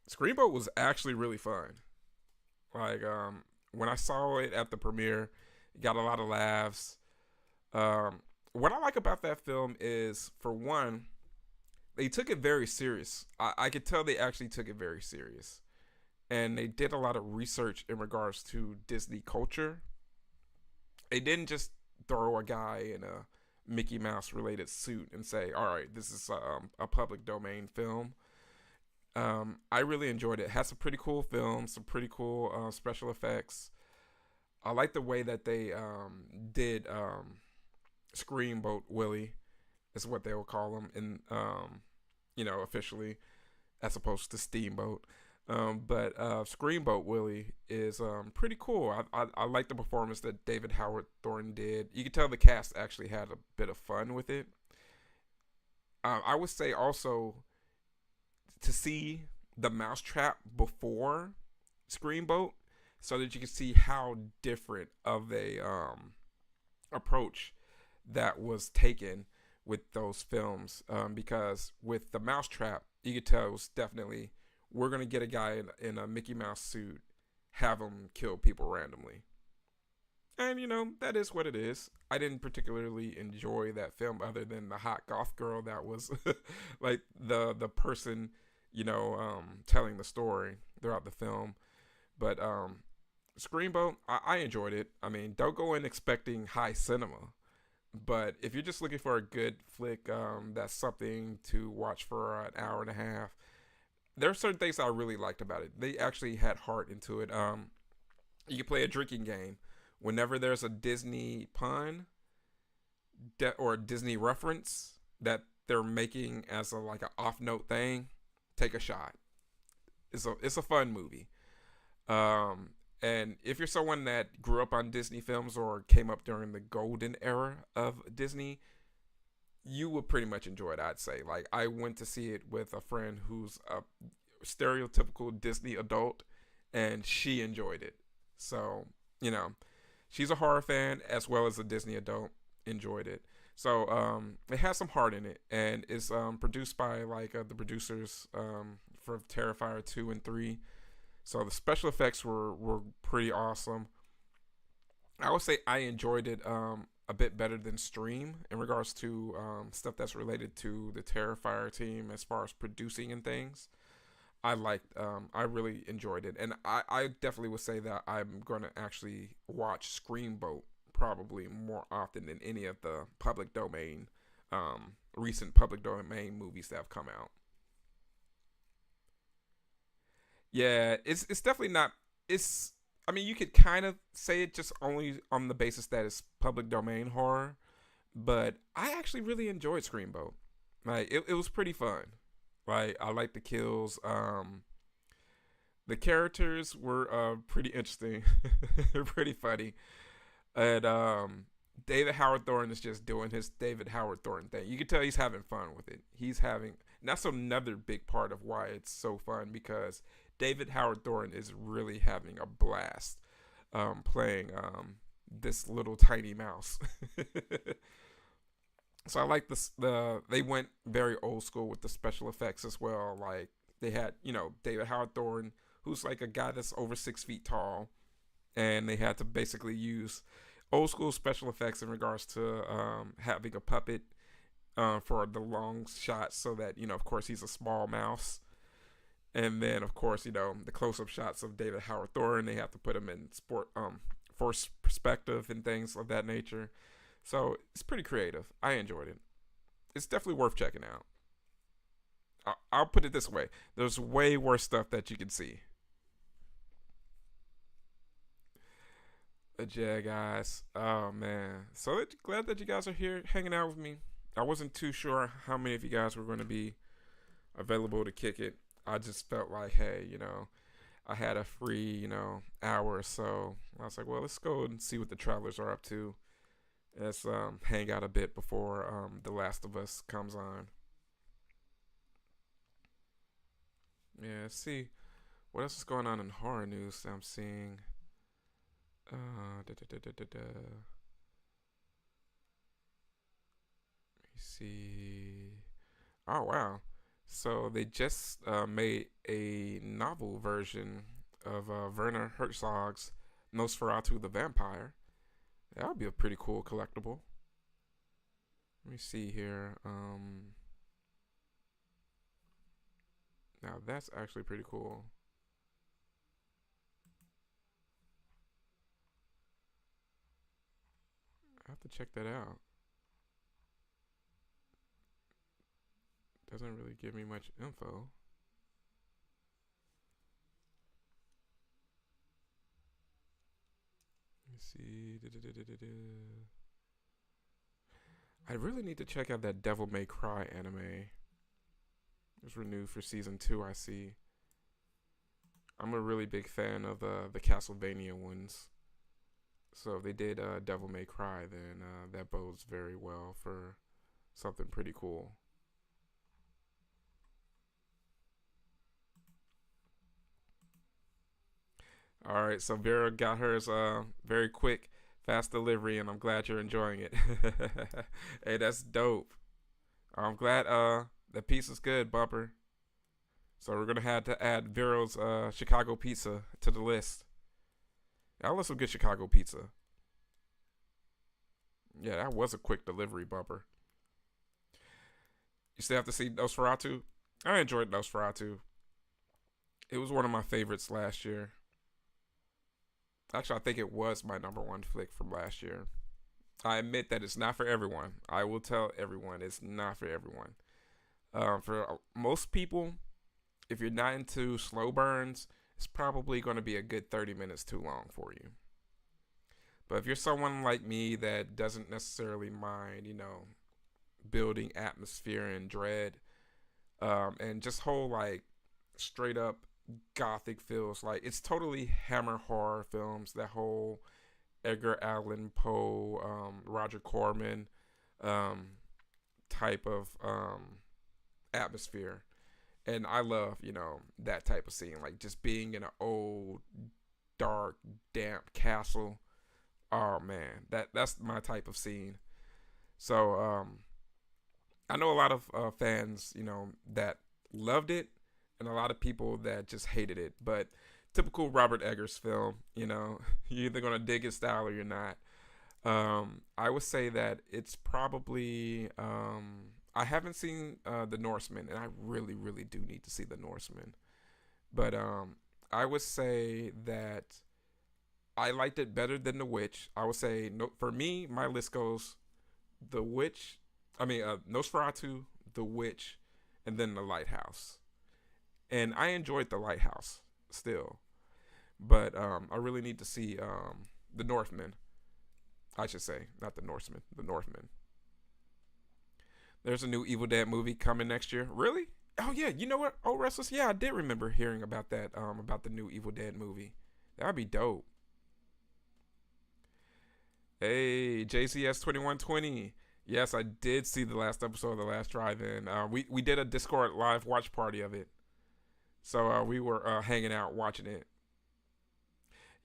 Screamboat was actually really fun. Like when I saw it at the premiere, it got a lot of laughs. What I like about that film is, for one, they took it very serious. I could tell they actually took it very serious, and they did a lot of research in regards to Disney culture. They didn't just throw a guy in a Mickey Mouse related suit and say, "All right, this is a public domain film." I really enjoyed it. It has some pretty cool films, some pretty cool special effects. I like the way that they did Screamboat Willie, is what they will call him in officially, as opposed to Steamboat. But Screamboat Willie is pretty cool. I like the performance that David Howard Thornton did. You can tell the cast actually had a bit of fun with it. I would say also to see the mousetrap before Screamboat, so that you can see how different of a approach that was taken with those films. Because with the mousetrap, you could tell it was definitely, we're gonna get a guy in a Mickey Mouse suit, have him kill people randomly. And that is what it is. I didn't particularly enjoy that film, other than the hot goth girl that was like the person, telling the story throughout the film. But Screenboat, I enjoyed it. I mean, don't go in expecting high cinema, but if you're just looking for a good flick, that's something to watch for an hour and a half. There are certain things I really liked about it. They actually had heart into it. You can play a drinking game. Whenever there's a Disney pun or a Disney reference that they're making as a like a off note thing, take a shot. It's a fun movie. Um, and if you're someone that grew up on Disney films or came up during the golden era of Disney, you would pretty much enjoy it. I'd say. Like I went to see it with a friend who's a stereotypical Disney adult, and she enjoyed it. So you know, she's a horror fan as well as a Disney adult. Enjoyed it. So it has some heart in it, and it's produced by like the producers for Terrifier 2 and 3. So the special effects were pretty awesome. I would say I enjoyed it a bit better than Stream in regards to stuff that's related to the Terrifier team as far as producing and things. I really enjoyed it, and I definitely would say that I'm going to actually watch Screamboat probably more often than any of the public domain, recent public domain movies that have come out. Yeah, it's definitely not. It's I mean you could kind of say it just only on the basis that it's public domain horror, but I actually really enjoyed Screamboat. Like it was pretty fun. Like I like the kills. The characters were pretty interesting, pretty funny, and David Howard Thorne is just doing his David Howard Thorne thing. You can tell he's having fun with it. And that's another big part of why it's so fun because David Howard Thorne is really having a blast playing this little tiny mouse. So I like this. They went very old school with the special effects as well. Like they had, David Howard Thorne, who's like a guy that's over 6 feet tall, and they had to basically use old school special effects in regards to having a puppet for the long shots, so that of course, he's a small mouse, and then of course, the close up shots of David Howard Thorne. They have to put him in force perspective and things of that nature. So it's pretty creative. I enjoyed it. It's definitely worth checking out. I'll put it this way: there's way worse stuff that you can see. Yeah, guys. Oh man. So glad that you guys are here hanging out with me. I wasn't too sure how many of you guys were going to be available to kick it. I just felt like, hey, I had a free, hour or so. I was like, well, let's go and see what the travelers are up to. Let's hang out a bit before The Last of Us comes on. Yeah, let's see what else is going on in horror news that I'm seeing. Let me see. Oh wow! So they just made a novel version of Werner Herzog's Nosferatu the Vampire. That would be a pretty cool collectible. Let me see here. Now that's actually pretty cool. I have to check that out. Doesn't really give me much info. Let me see. I really need to check out that Devil May Cry anime. It's renewed for season 2, I see. I'm a really big fan of the Castlevania ones. So if they did Devil May Cry, then that bodes very well for something pretty cool. All right, so Vera got hers very quick, fast delivery, and I'm glad you're enjoying it. Hey, that's dope. I'm glad the pizza's good, Bumper. So we're gonna have to add Vero's Chicago pizza to the list. I love some good Chicago pizza. Yeah, that was a quick delivery, Bumper. You still have to see Nosferatu. I enjoyed Nosferatu. It was one of my favorites last year. Actually, I think it was my number one flick from last year. I admit that it's not for everyone. I will tell everyone it's not for everyone. For most people, if you're not into slow burns, it's probably going to be a good 30 minutes too long for you. But if you're someone like me that doesn't necessarily mind, building atmosphere and dread, and just whole like straight up gothic feels, like it's totally Hammer horror films. That whole Edgar Allan Poe, Roger Corman, um, type of atmosphere. And I love, that type of scene, like just being in an old, dark, damp castle. Oh man, that's my type of scene. So I know a lot of fans, that loved it, and a lot of people that just hated it. But typical Robert Eggers film, you're either gonna dig his style or you're not. I would say that it's probably I haven't seen The Norseman, and I really, really do need to see The Norseman. But I would say that I liked it better than The Witch. I would say, no, for me, my list goes The Witch, Nosferatu, The Witch, and then The Lighthouse. And I enjoyed The Lighthouse still, but I really need to see The Northman. I should say, not The Norseman, The Northman. There's a new Evil Dead movie coming next year. Really? Oh yeah, you know what? Oh, Restless. Yeah, I did remember hearing about that. About the new Evil Dead movie. That'd be dope. Hey, JCS 2120. Yes, I did see the last episode of The Last Drive-In. We did a Discord live watch party of it, so we were hanging out watching it.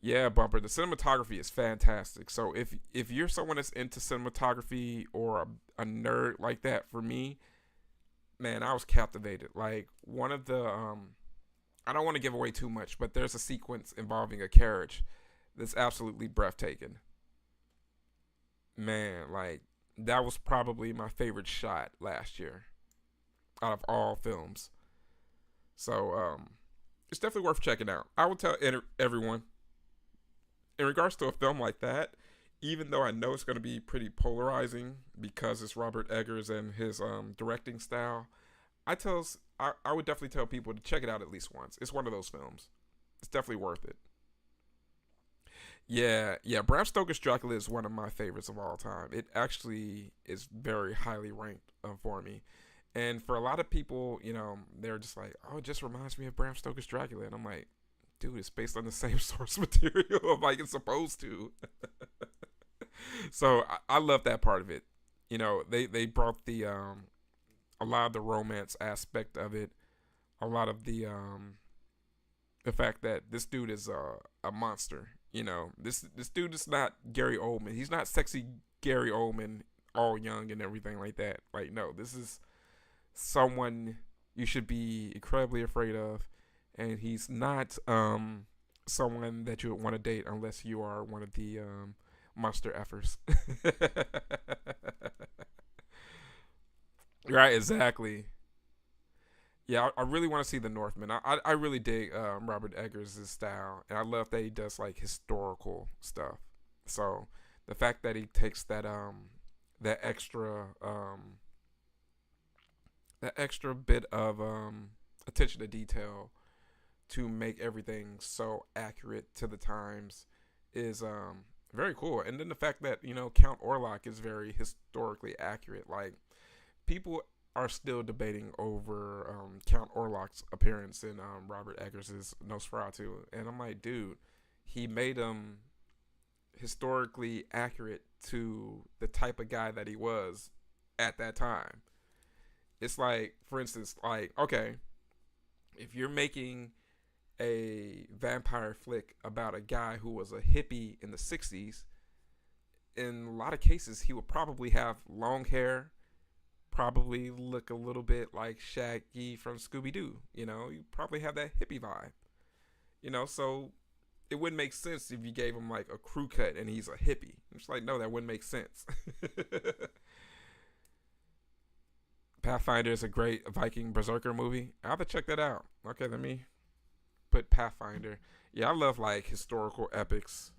Yeah, Bumper. The cinematography is fantastic. So if you're someone that's into cinematography or a nerd like that, for me, man, I was captivated. Like one of the I don't want to give away too much, but there's a sequence involving a carriage that's absolutely breathtaking. Man, like that was probably my favorite shot last year out of all films. So it's definitely worth checking out. I will tell everyone in regards to a film like that, even though I know it's going to be pretty polarizing because it's Robert Eggers and his directing style, I would definitely tell people to check it out at least once. It's one of those films. It's definitely worth it. Yeah. Bram Stoker's Dracula is one of my favorites of all time. It actually is very highly ranked for me. And for a lot of people, they're just like, oh, it just reminds me of Bram Stoker's Dracula. And I'm like, dude, it's based on the same source material like it's supposed to. So I love that part of it. They brought a lot of the romance aspect of it, a lot of the fact that this dude is a monster. This dude is not Gary Oldman. He's not sexy Gary Oldman, all young and everything like that. Like, no, this is someone you should be incredibly afraid of, and he's not someone that you would want to date unless you are one of the monster effers. Right, exactly. Yeah, I really want to see The Northman. I really dig Robert Eggers' style, and I love that he does like historical stuff. So the fact that he takes that extra bit of attention to detail to make everything so accurate to the times is very cool. And then the fact that Count Orlok is very historically accurate. Like people are still debating over Count Orlok's appearance in Robert Eggers' Nosferatu, and I'm like, dude, he made him historically accurate to the type of guy that he was at that time. It's like, for instance, like, okay, if you're making a vampire flick about a guy who was a hippie in the 60s, in a lot of cases, he would probably have long hair, probably look a little bit like Shaggy from Scooby Doo. You probably have that hippie vibe. So it wouldn't make sense if you gave him like a crew cut and he's a hippie. It's like, no, that wouldn't make sense. Pathfinder is a great Viking Berserker movie. I have to check that out. Okay, let me put Pathfinder. Yeah, I love like historical epics.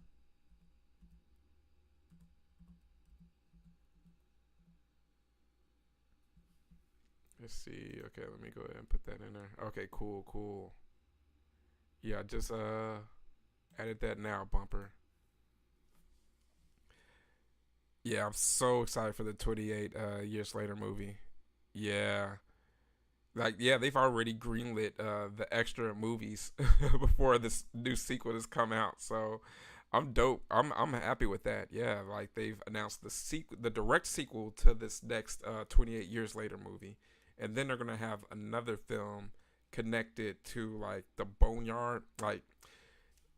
Let's see. Okay, let me go ahead and put that in there. Okay, cool, cool. Yeah, I just added that now, bumper. Yeah, I'm so excited for the 28 years later movie. Yeah. Like yeah, they've already greenlit the extra movies before this new sequel has come out. So I'm dope. I'm happy with that. Yeah, like they've announced the direct sequel to this next 28 years later movie, and then they're gonna have another film connected to like the boneyard, like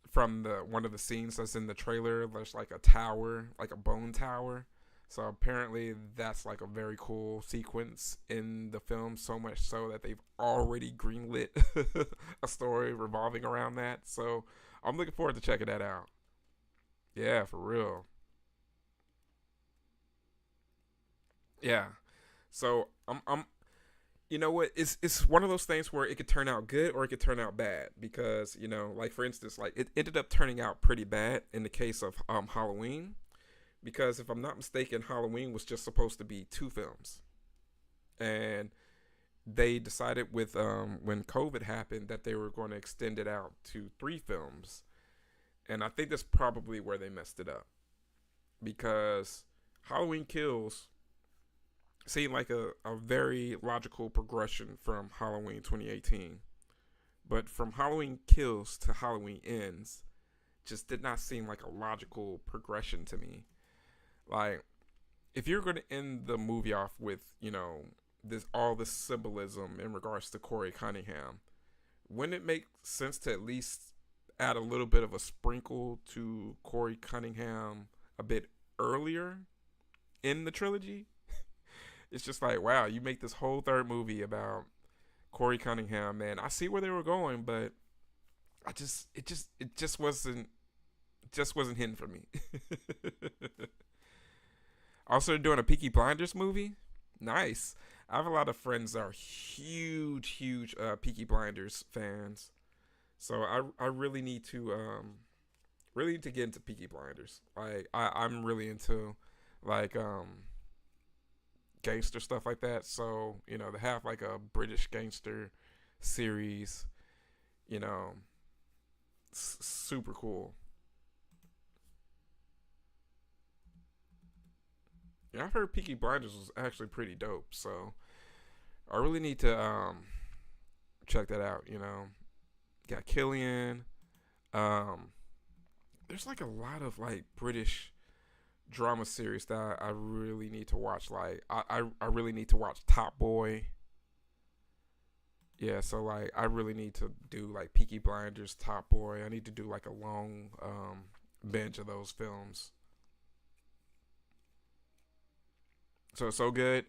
from the one of the scenes that's in the trailer. There's like a tower, like a bone tower. So apparently that's like a very cool sequence in the film. So much so that they've already greenlit a story revolving around that. So I'm looking forward to checking that out. Yeah, for real. Yeah. So I'm you know what, it's one of those things where it could turn out good or it could turn out bad because like for instance, like it ended up turning out pretty bad in the case of Halloween, because if I'm not mistaken, Halloween was just supposed to be two films, and they decided with when COVID happened that they were going to extend it out to three films, and I think that's probably where they messed it up because Halloween Kills seemed like a very logical progression from Halloween 2018. But from Halloween Kills to Halloween Ends just did not seem like a logical progression to me. Like, if you're going to end the movie off with, this all this symbolism in regards to Corey Cunningham, wouldn't it make sense to at least add a little bit of a sprinkle to Corey Cunningham a bit earlier in the trilogy? It's just like, wow, you make this whole third movie about Corey Cunningham, man. I see where they were going, but it just wasn't hitting for me. Also, they're doing a Peaky Blinders movie. Nice. I have a lot of friends that are huge Peaky Blinders fans, so I really need to get into Peaky Blinders. Like I'm really into like gangster stuff like that. So they have like a British gangster series. You know, super cool. Yeah, I've heard Peaky Blinders was actually pretty dope. So I really need to check that out. Got Killian. Um, there's like a lot of like British drama series that I really need to watch. Like I really need to watch Top Boy. Yeah, so like I really need to do like Peaky Blinders, Top Boy. I need to do like a long binge of those films. So it's so good.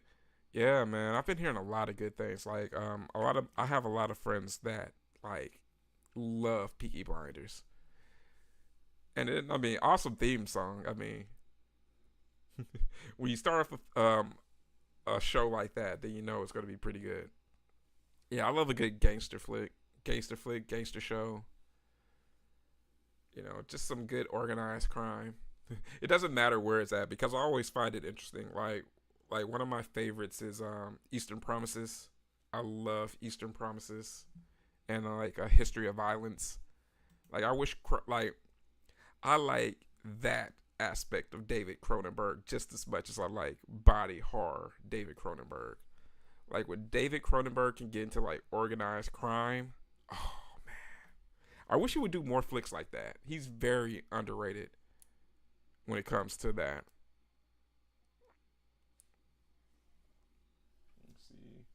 Yeah, man. I've been hearing a lot of good things. Like I have a lot of friends that like love Peaky Blinders. And I mean, awesome theme song. I mean, when you start off with a show like that, then you know it's going to be pretty good. Yeah, I love a good gangster show. Just some good organized crime. It doesn't matter where it's at because I always find it interesting. Like one of my favorites is Eastern Promises. I love Eastern Promises and like a history of violence. Like I wish like I like that aspect of David Cronenberg just as much as I like body horror David Cronenberg. Like when David Cronenberg can get into like organized crime, oh man, I wish he would do more flicks like that. He's very underrated when it comes to that. Let's see.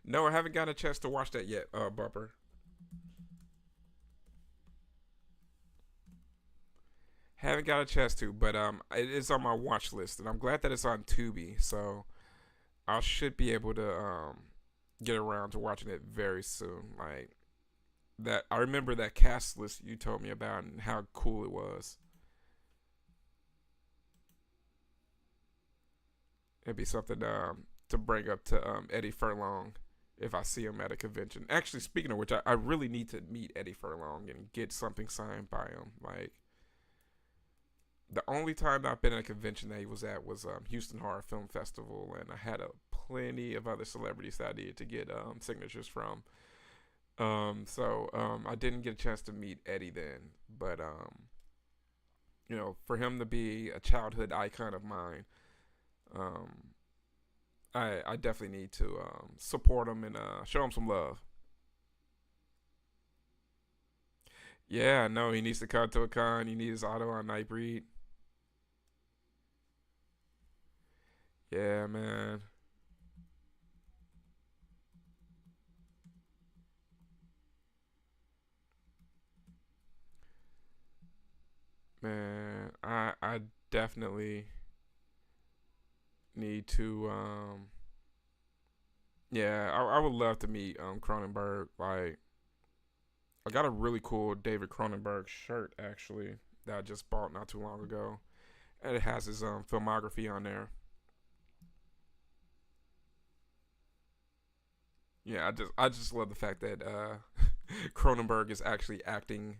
No, I haven't gotten a chance to watch that yet, Bumper. Haven't got a chance to, but it is on my watch list, and I'm glad that it's on Tubi. So I should be able to get around to watching it very soon. Like that, I remember that cast list you told me about and how cool it was. It'd be something to bring up to Eddie Furlong if I see him at a convention. Actually, speaking of which, I really need to meet Eddie Furlong and get something signed by him. Like the only time I've been at a convention that he was at was Houston Horror Film Festival, and I had a plenty of other celebrities that I needed to get signatures from. I didn't get a chance to meet Eddie then, but for him to be a childhood icon of mine, um, I definitely need to support him and show him some love. Yeah, no, he needs to come to a con. He needs his auto on Nightbreed. Yeah, man. Man, I definitely need to yeah, I would love to meet Cronenberg. Like I got a really cool David Cronenberg shirt actually that I just bought not too long ago. And it has his filmography on there. Yeah, I just love the fact that Cronenberg is actually acting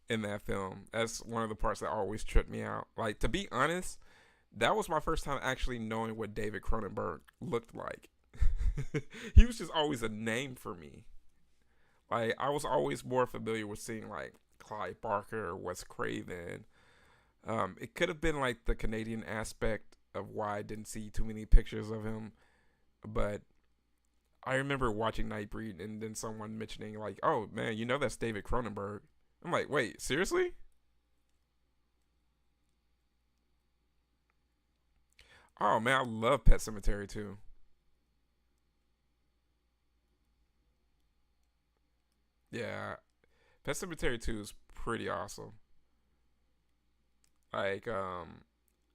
in that film. That's one of the parts that always tripped me out. Like to be honest, that was my first time actually knowing what David Cronenberg looked like. He was just always a name for me. Like I was always more familiar with seeing like Clive Barker or Wes Craven. It could have been like the Canadian aspect of why I didn't see too many pictures of him, but I remember watching Nightbreed and then someone mentioning like, "Oh man, that's David Cronenberg." I'm like, "Wait, seriously?" Oh man, I love Pet Cemetery too. Yeah, Pet Cemetery 2 is pretty awesome. Like,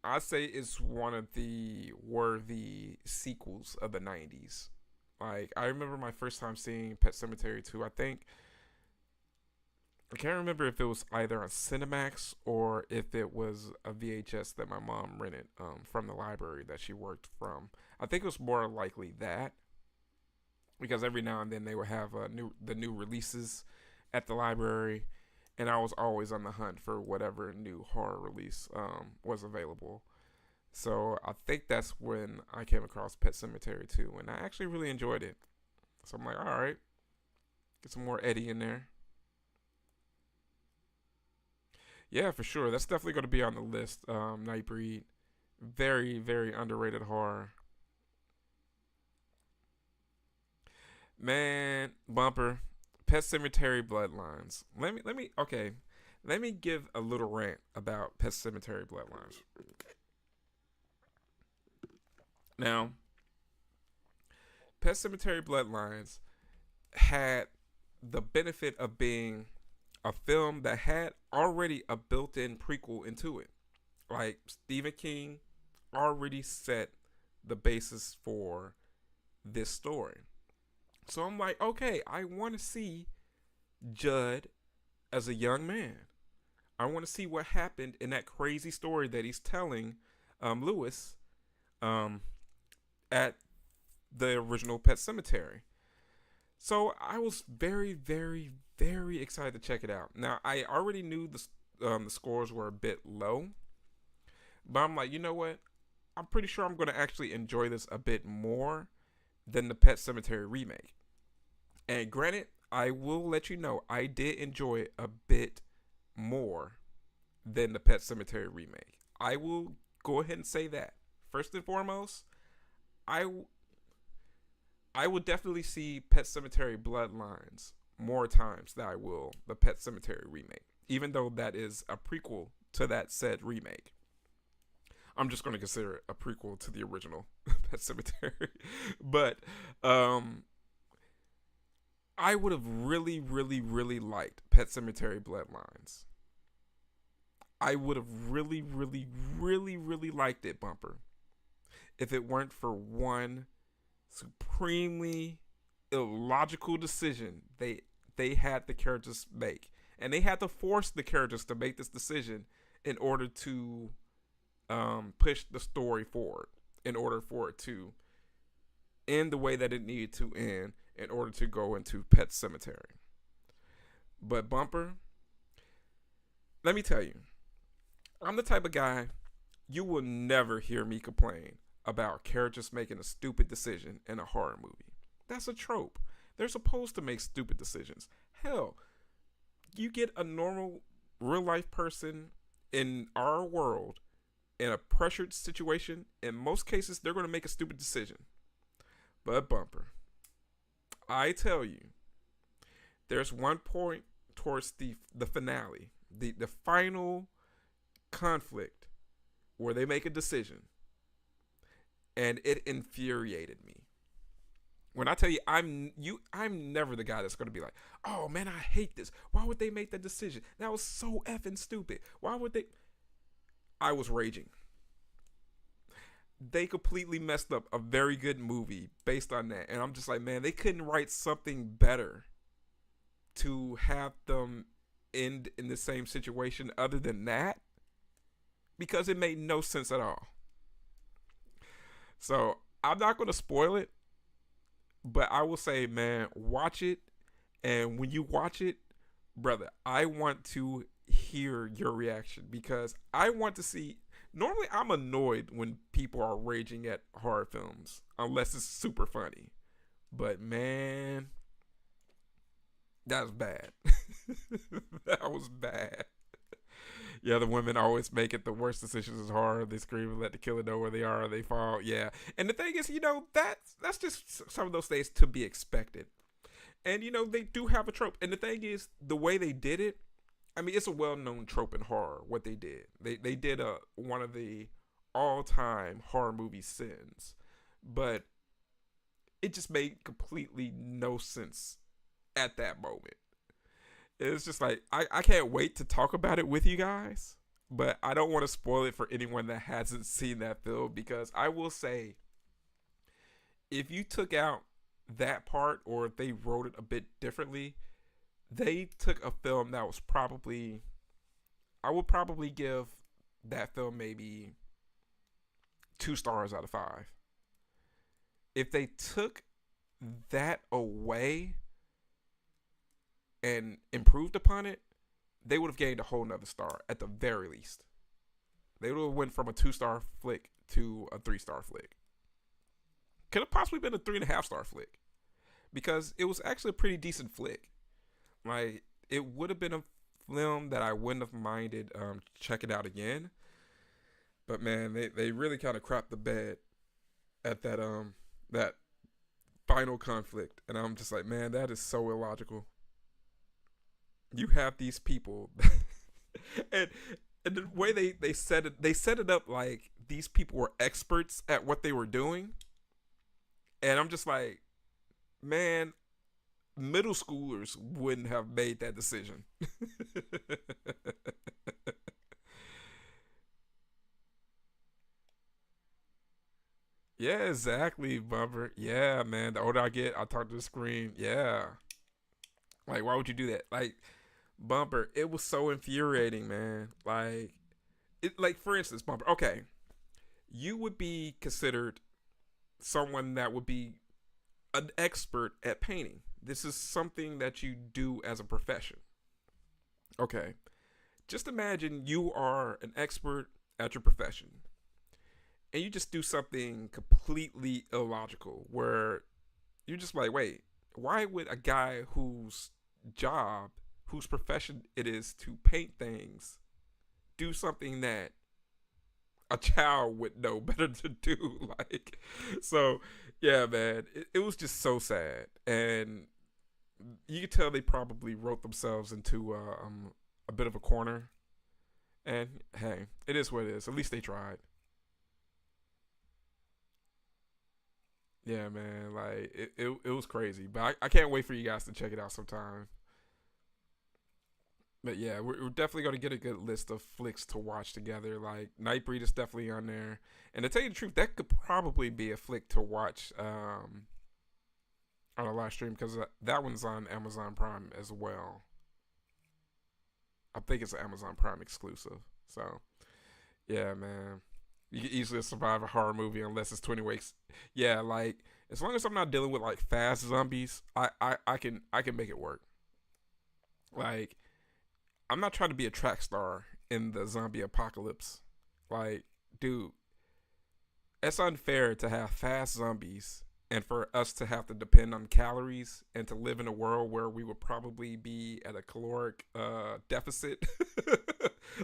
I'd say it's one of the worthy sequels of the 90s. Like, I remember my first time seeing Pet Cemetery 2. I can't remember if it was either on Cinemax or if it was a VHS that my mom rented from the library that she worked from. I think it was more likely that because every now and then they would have the new releases at the library, and I was always on the hunt for whatever new horror release was available. So I think that's when I came across Pet Cemetery 2, and I actually really enjoyed it. So I'm like, all right, get some more Eddie in there. Yeah, for sure. That's definitely going to be on the list. Nightbreed, very very underrated horror. Man, bumper, Pet Cemetery Bloodlines. Okay, let me give a little rant about Pet Cemetery Bloodlines. Now, Pet Cemetery Bloodlines had the benefit of being a film that had already a built-in prequel into it. Like Stephen King already set the basis for this story. So I'm like, okay, I want to see Judd as a young man. I want to see what happened in that crazy story that he's telling Lewis um, at the original Pet Cemetery. So I was very, very, very excited to check it out. Now I already knew the scores were a bit low, but I'm like, you know what? I'm pretty sure I'm going to actually enjoy this a bit more than the Pet Cemetery remake. And granted, I will let you know I did enjoy it a bit more than the Pet Cemetery remake. I will go ahead and say that. First and foremost, I I will definitely see Pet Cemetery Bloodlines more times than I will the Pet Cemetery remake, even though that is a prequel to that said remake. I'm just going to consider it a prequel to the original Pet Cemetery. But um, I would have really, really, really liked Pet Cemetery Bloodlines. I would have really, really, really, really liked it, Bumper, if it weren't for one supremely illogical decision they had the characters make, and they had to force the characters to make this decision in order to push the story forward, in order for it to end the way that it needed to end, in order to go into Pet Cemetery. But Bumper, let me tell you, I'm the type of guy you will never hear me complain about characters making a stupid decision in a horror movie. That's a trope. They're supposed to make stupid decisions. Hell, you get a normal real life person in our world in a pressured situation. In most cases, they're going to make a stupid decision. But Bumper, I tell you, there's one point towards the finale, the final conflict where they make a decision, and it infuriated me. When I tell you, I'm never the guy that's going to be like, oh man, I hate this. Why would they make that decision? That was so effing stupid. Why would they? I was raging. They completely messed up a very good movie based on that, and I'm just like, man, they couldn't write something better to have them end in the same situation other than that, because it made no sense at all. So I'm not going to spoil it, but I will say, man, watch it. And when you watch it, brother, I want to hear your reaction, because I want to see. Normally, I'm annoyed when people are raging at horror films, unless it's super funny. But man, that was bad. That was bad. Yeah, the women always make it the worst decisions in horror. They scream and let the killer know where they are, or they fall. Yeah, and the thing is, that's just some of those things to be expected. And they do have a trope. And the thing is, the way they did it, I mean, it's a well-known trope in horror. What they did, they did one of the all-time horror movie sins, but it just made completely no sense at that moment. It's just like, I can't wait to talk about it with you guys, but I don't want to spoil it for anyone that hasn't seen that film, because I will say, if you took out that part, or if they wrote it a bit differently, they took a film that was probably, I would probably give that film maybe 2 stars out of 5. If they took that away and improved upon it, they would have gained a whole nother star at the very least. They would have went from a 2-star flick to a 3-star flick. Could have possibly been a 3.5-star flick, because it was actually a pretty decent flick. Like, it would have been a film that I wouldn't have minded checking out again. But man, they really kind of crapped the bed at that final conflict, and I'm just like, man, that is so illogical. You have these people, and the way they set it up, like these people were experts at what they were doing, and I'm just like, man, middle schoolers wouldn't have made that decision. Yeah, exactly, Bumper. Yeah, man. The older I get, I talk to the screen. Yeah. Like, why would you do that? Like, Bumper, it was so infuriating, man. Like for instance, Bumper. Okay, you would be considered someone that would be an expert at painting. This is something that you do as a profession. Okay, just imagine you are an expert at your profession, and you just do something completely illogical, where you're just like, wait, why would a guy whose profession it is to paint things, do something that a child would know better to do? Like, so yeah, man, it was just so sad, and you could tell they probably wrote themselves into a bit of a corner. And hey, it is what it is. At least they tried. Yeah, man, like it was crazy, but I can't wait for you guys to check it out sometime. But yeah, we're definitely gonna get a good list of flicks to watch together. Like, Nightbreed is definitely on there, and to tell you the truth, that could probably be a flick to watch on a live stream, because that one's on Amazon Prime as well. I think it's an Amazon Prime exclusive. So yeah, man, you can easily survive a horror movie unless it's 20 weeks. Yeah, like, as long as I'm not dealing with like fast zombies, I can make it work. Like, I'm not trying to be a track star in the zombie apocalypse. Like, dude, It's unfair to have fast zombies and for us to have to depend on calories and to live in a world where we would probably be at a caloric deficit.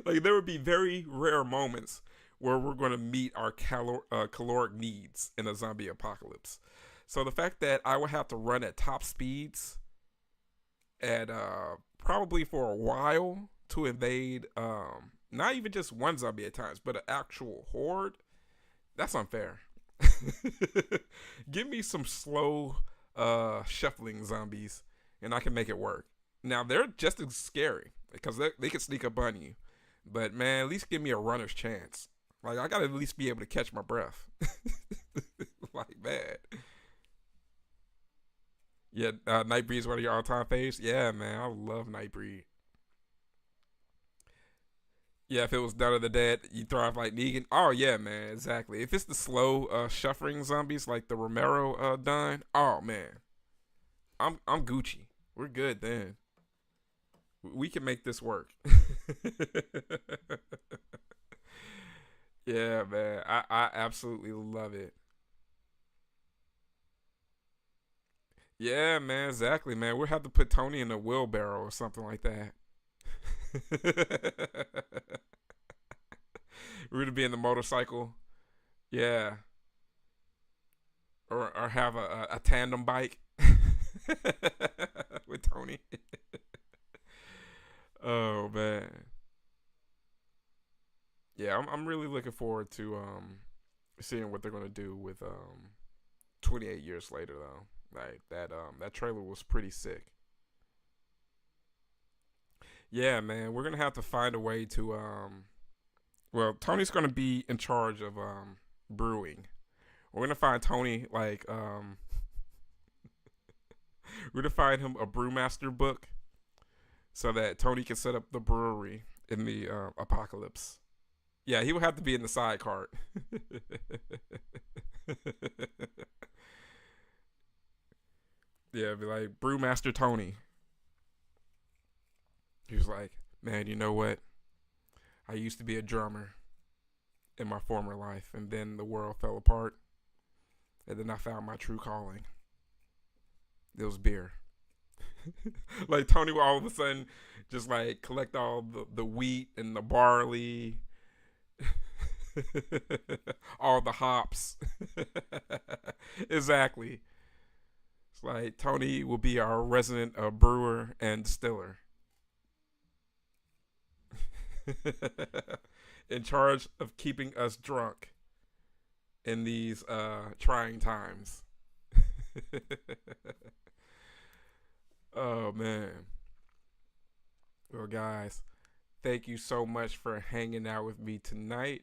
Like there would be very rare moments where we're going to meet our caloric needs in a zombie apocalypse. So the fact that I would have to run at top speeds at probably for a while to invade not even just one zombie at times, but an actual horde, that's unfair. Give me some slow shuffling zombies and I can make it work. Now they're just as scary because they can sneak up on you. But man, at least give me a runner's chance. Like I gotta at least be able to catch my breath. Like man. Yeah, Nightbreed is one of your all-time faves. Yeah, man, I love Nightbreed. Yeah, if it was Dawn of the Dead, you throw off like Negan. Oh yeah, man, exactly. If it's the slow shuffling zombies like the Romero done, oh man, I'm Gucci. We're good then. We can make this work. Yeah, man, I absolutely love it. Yeah, man, exactly, man. We'll have to put Tony in a wheelbarrow or something like that. We're gonna be in the motorcycle. Yeah, or have a tandem bike with Tony. Oh man, yeah, I'm really looking forward to seeing what they're gonna do with 28 years later though. Like that trailer was pretty sick. Yeah, man, we're gonna have to find a way to well, Tony's gonna be in charge of brewing. We're gonna find Tony like we're gonna find him a brewmaster book so that Tony can set up the brewery in the apocalypse. Yeah, he will have to be in the side cart. Yeah, be like brewmaster Tony. He was like, man, you know what? I used to be a drummer in my former life, and then the world fell apart, and then I found my true calling. It was beer. Like Tony will all of a sudden just like collect all the wheat and the barley, all the hops. Exactly. It's like Tony will be our resident brewer and distiller. In charge of keeping us drunk in these trying times. Oh man. Well guys, thank you so much for hanging out with me tonight.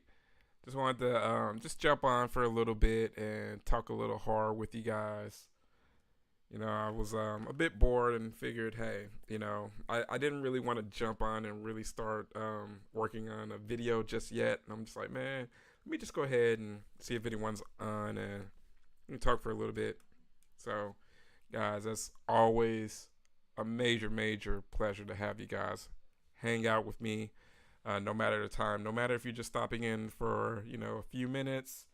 Just wanted to just jump on for a little bit and talk a little horror with you guys. You know, I was a bit bored and figured, hey, you know, I didn't really want to jump on and really start working on a video just yet. And I'm just like, man, let me just go ahead and see if anyone's on and we talk for a little bit. So, guys, that's always a major, major pleasure to have you guys hang out with me, no matter the time, no matter if you're just stopping in for, you know, a few minutes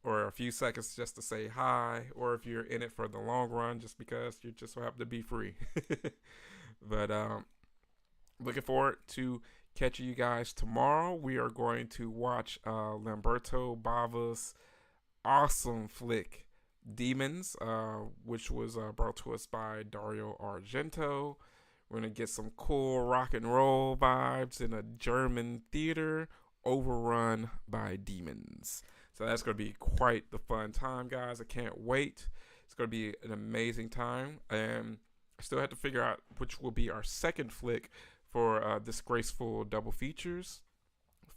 or a few seconds just to say hi, or if you're in it for the long run just because you just so happen to be free. But looking forward to catching you guys tomorrow. We are going to watch Lamberto Bava's awesome flick, Demons, which was brought to us by Dario Argento. We're going to get some cool rock and roll vibes in a German theater overrun by demons. So that's going to be quite the fun time, guys. I can't wait. It's going to be an amazing time. And I still have to figure out which will be our second flick for Disgraceful Double Features.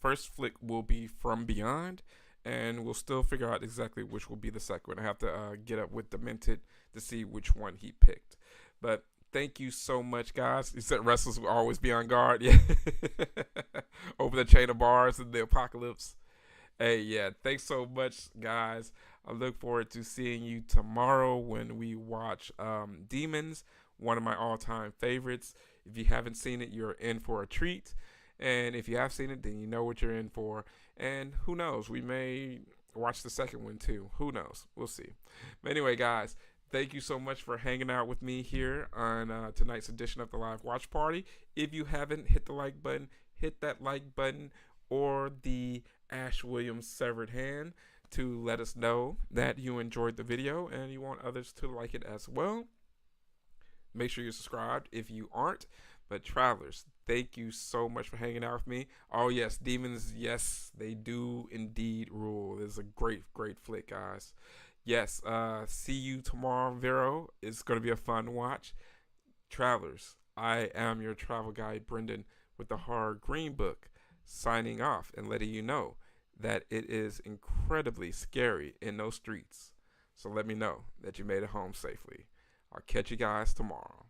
First flick will be From Beyond, and we'll still figure out exactly which will be the second one. I have to get up with Demented to see which one he picked. But thank you so much, guys. You said wrestlers will always be on guard. Yeah. Over the chain of bars in the apocalypse. Hey, yeah, thanks so much, guys. I look forward to seeing you tomorrow when we watch Demons, one of my all-time favorites. If you haven't seen it, you're in for a treat. And if you have seen it, then you know what you're in for. And who knows, we may watch the second one too. Who knows? We'll see. But anyway, guys, thank you so much for hanging out with me here on tonight's edition of the Live Watch Party. If you haven't hit the like button, hit that like button or the Ash Williams severed hand to let us know that you enjoyed the video and you want others to like it as well. Make sure you're subscribed if you aren't. But travelers, thank you so much for hanging out with me. Oh yes, demons, yes, they do indeed rule. This is a great flick, guys. Yes, see you tomorrow, Vero. It's going to be a fun watch. Travelers, I am your travel guide, Brendan, with the horror Greenbook, signing off and letting you know that it is incredibly scary in those streets. So let me know that you made it home safely. I'll catch you guys tomorrow.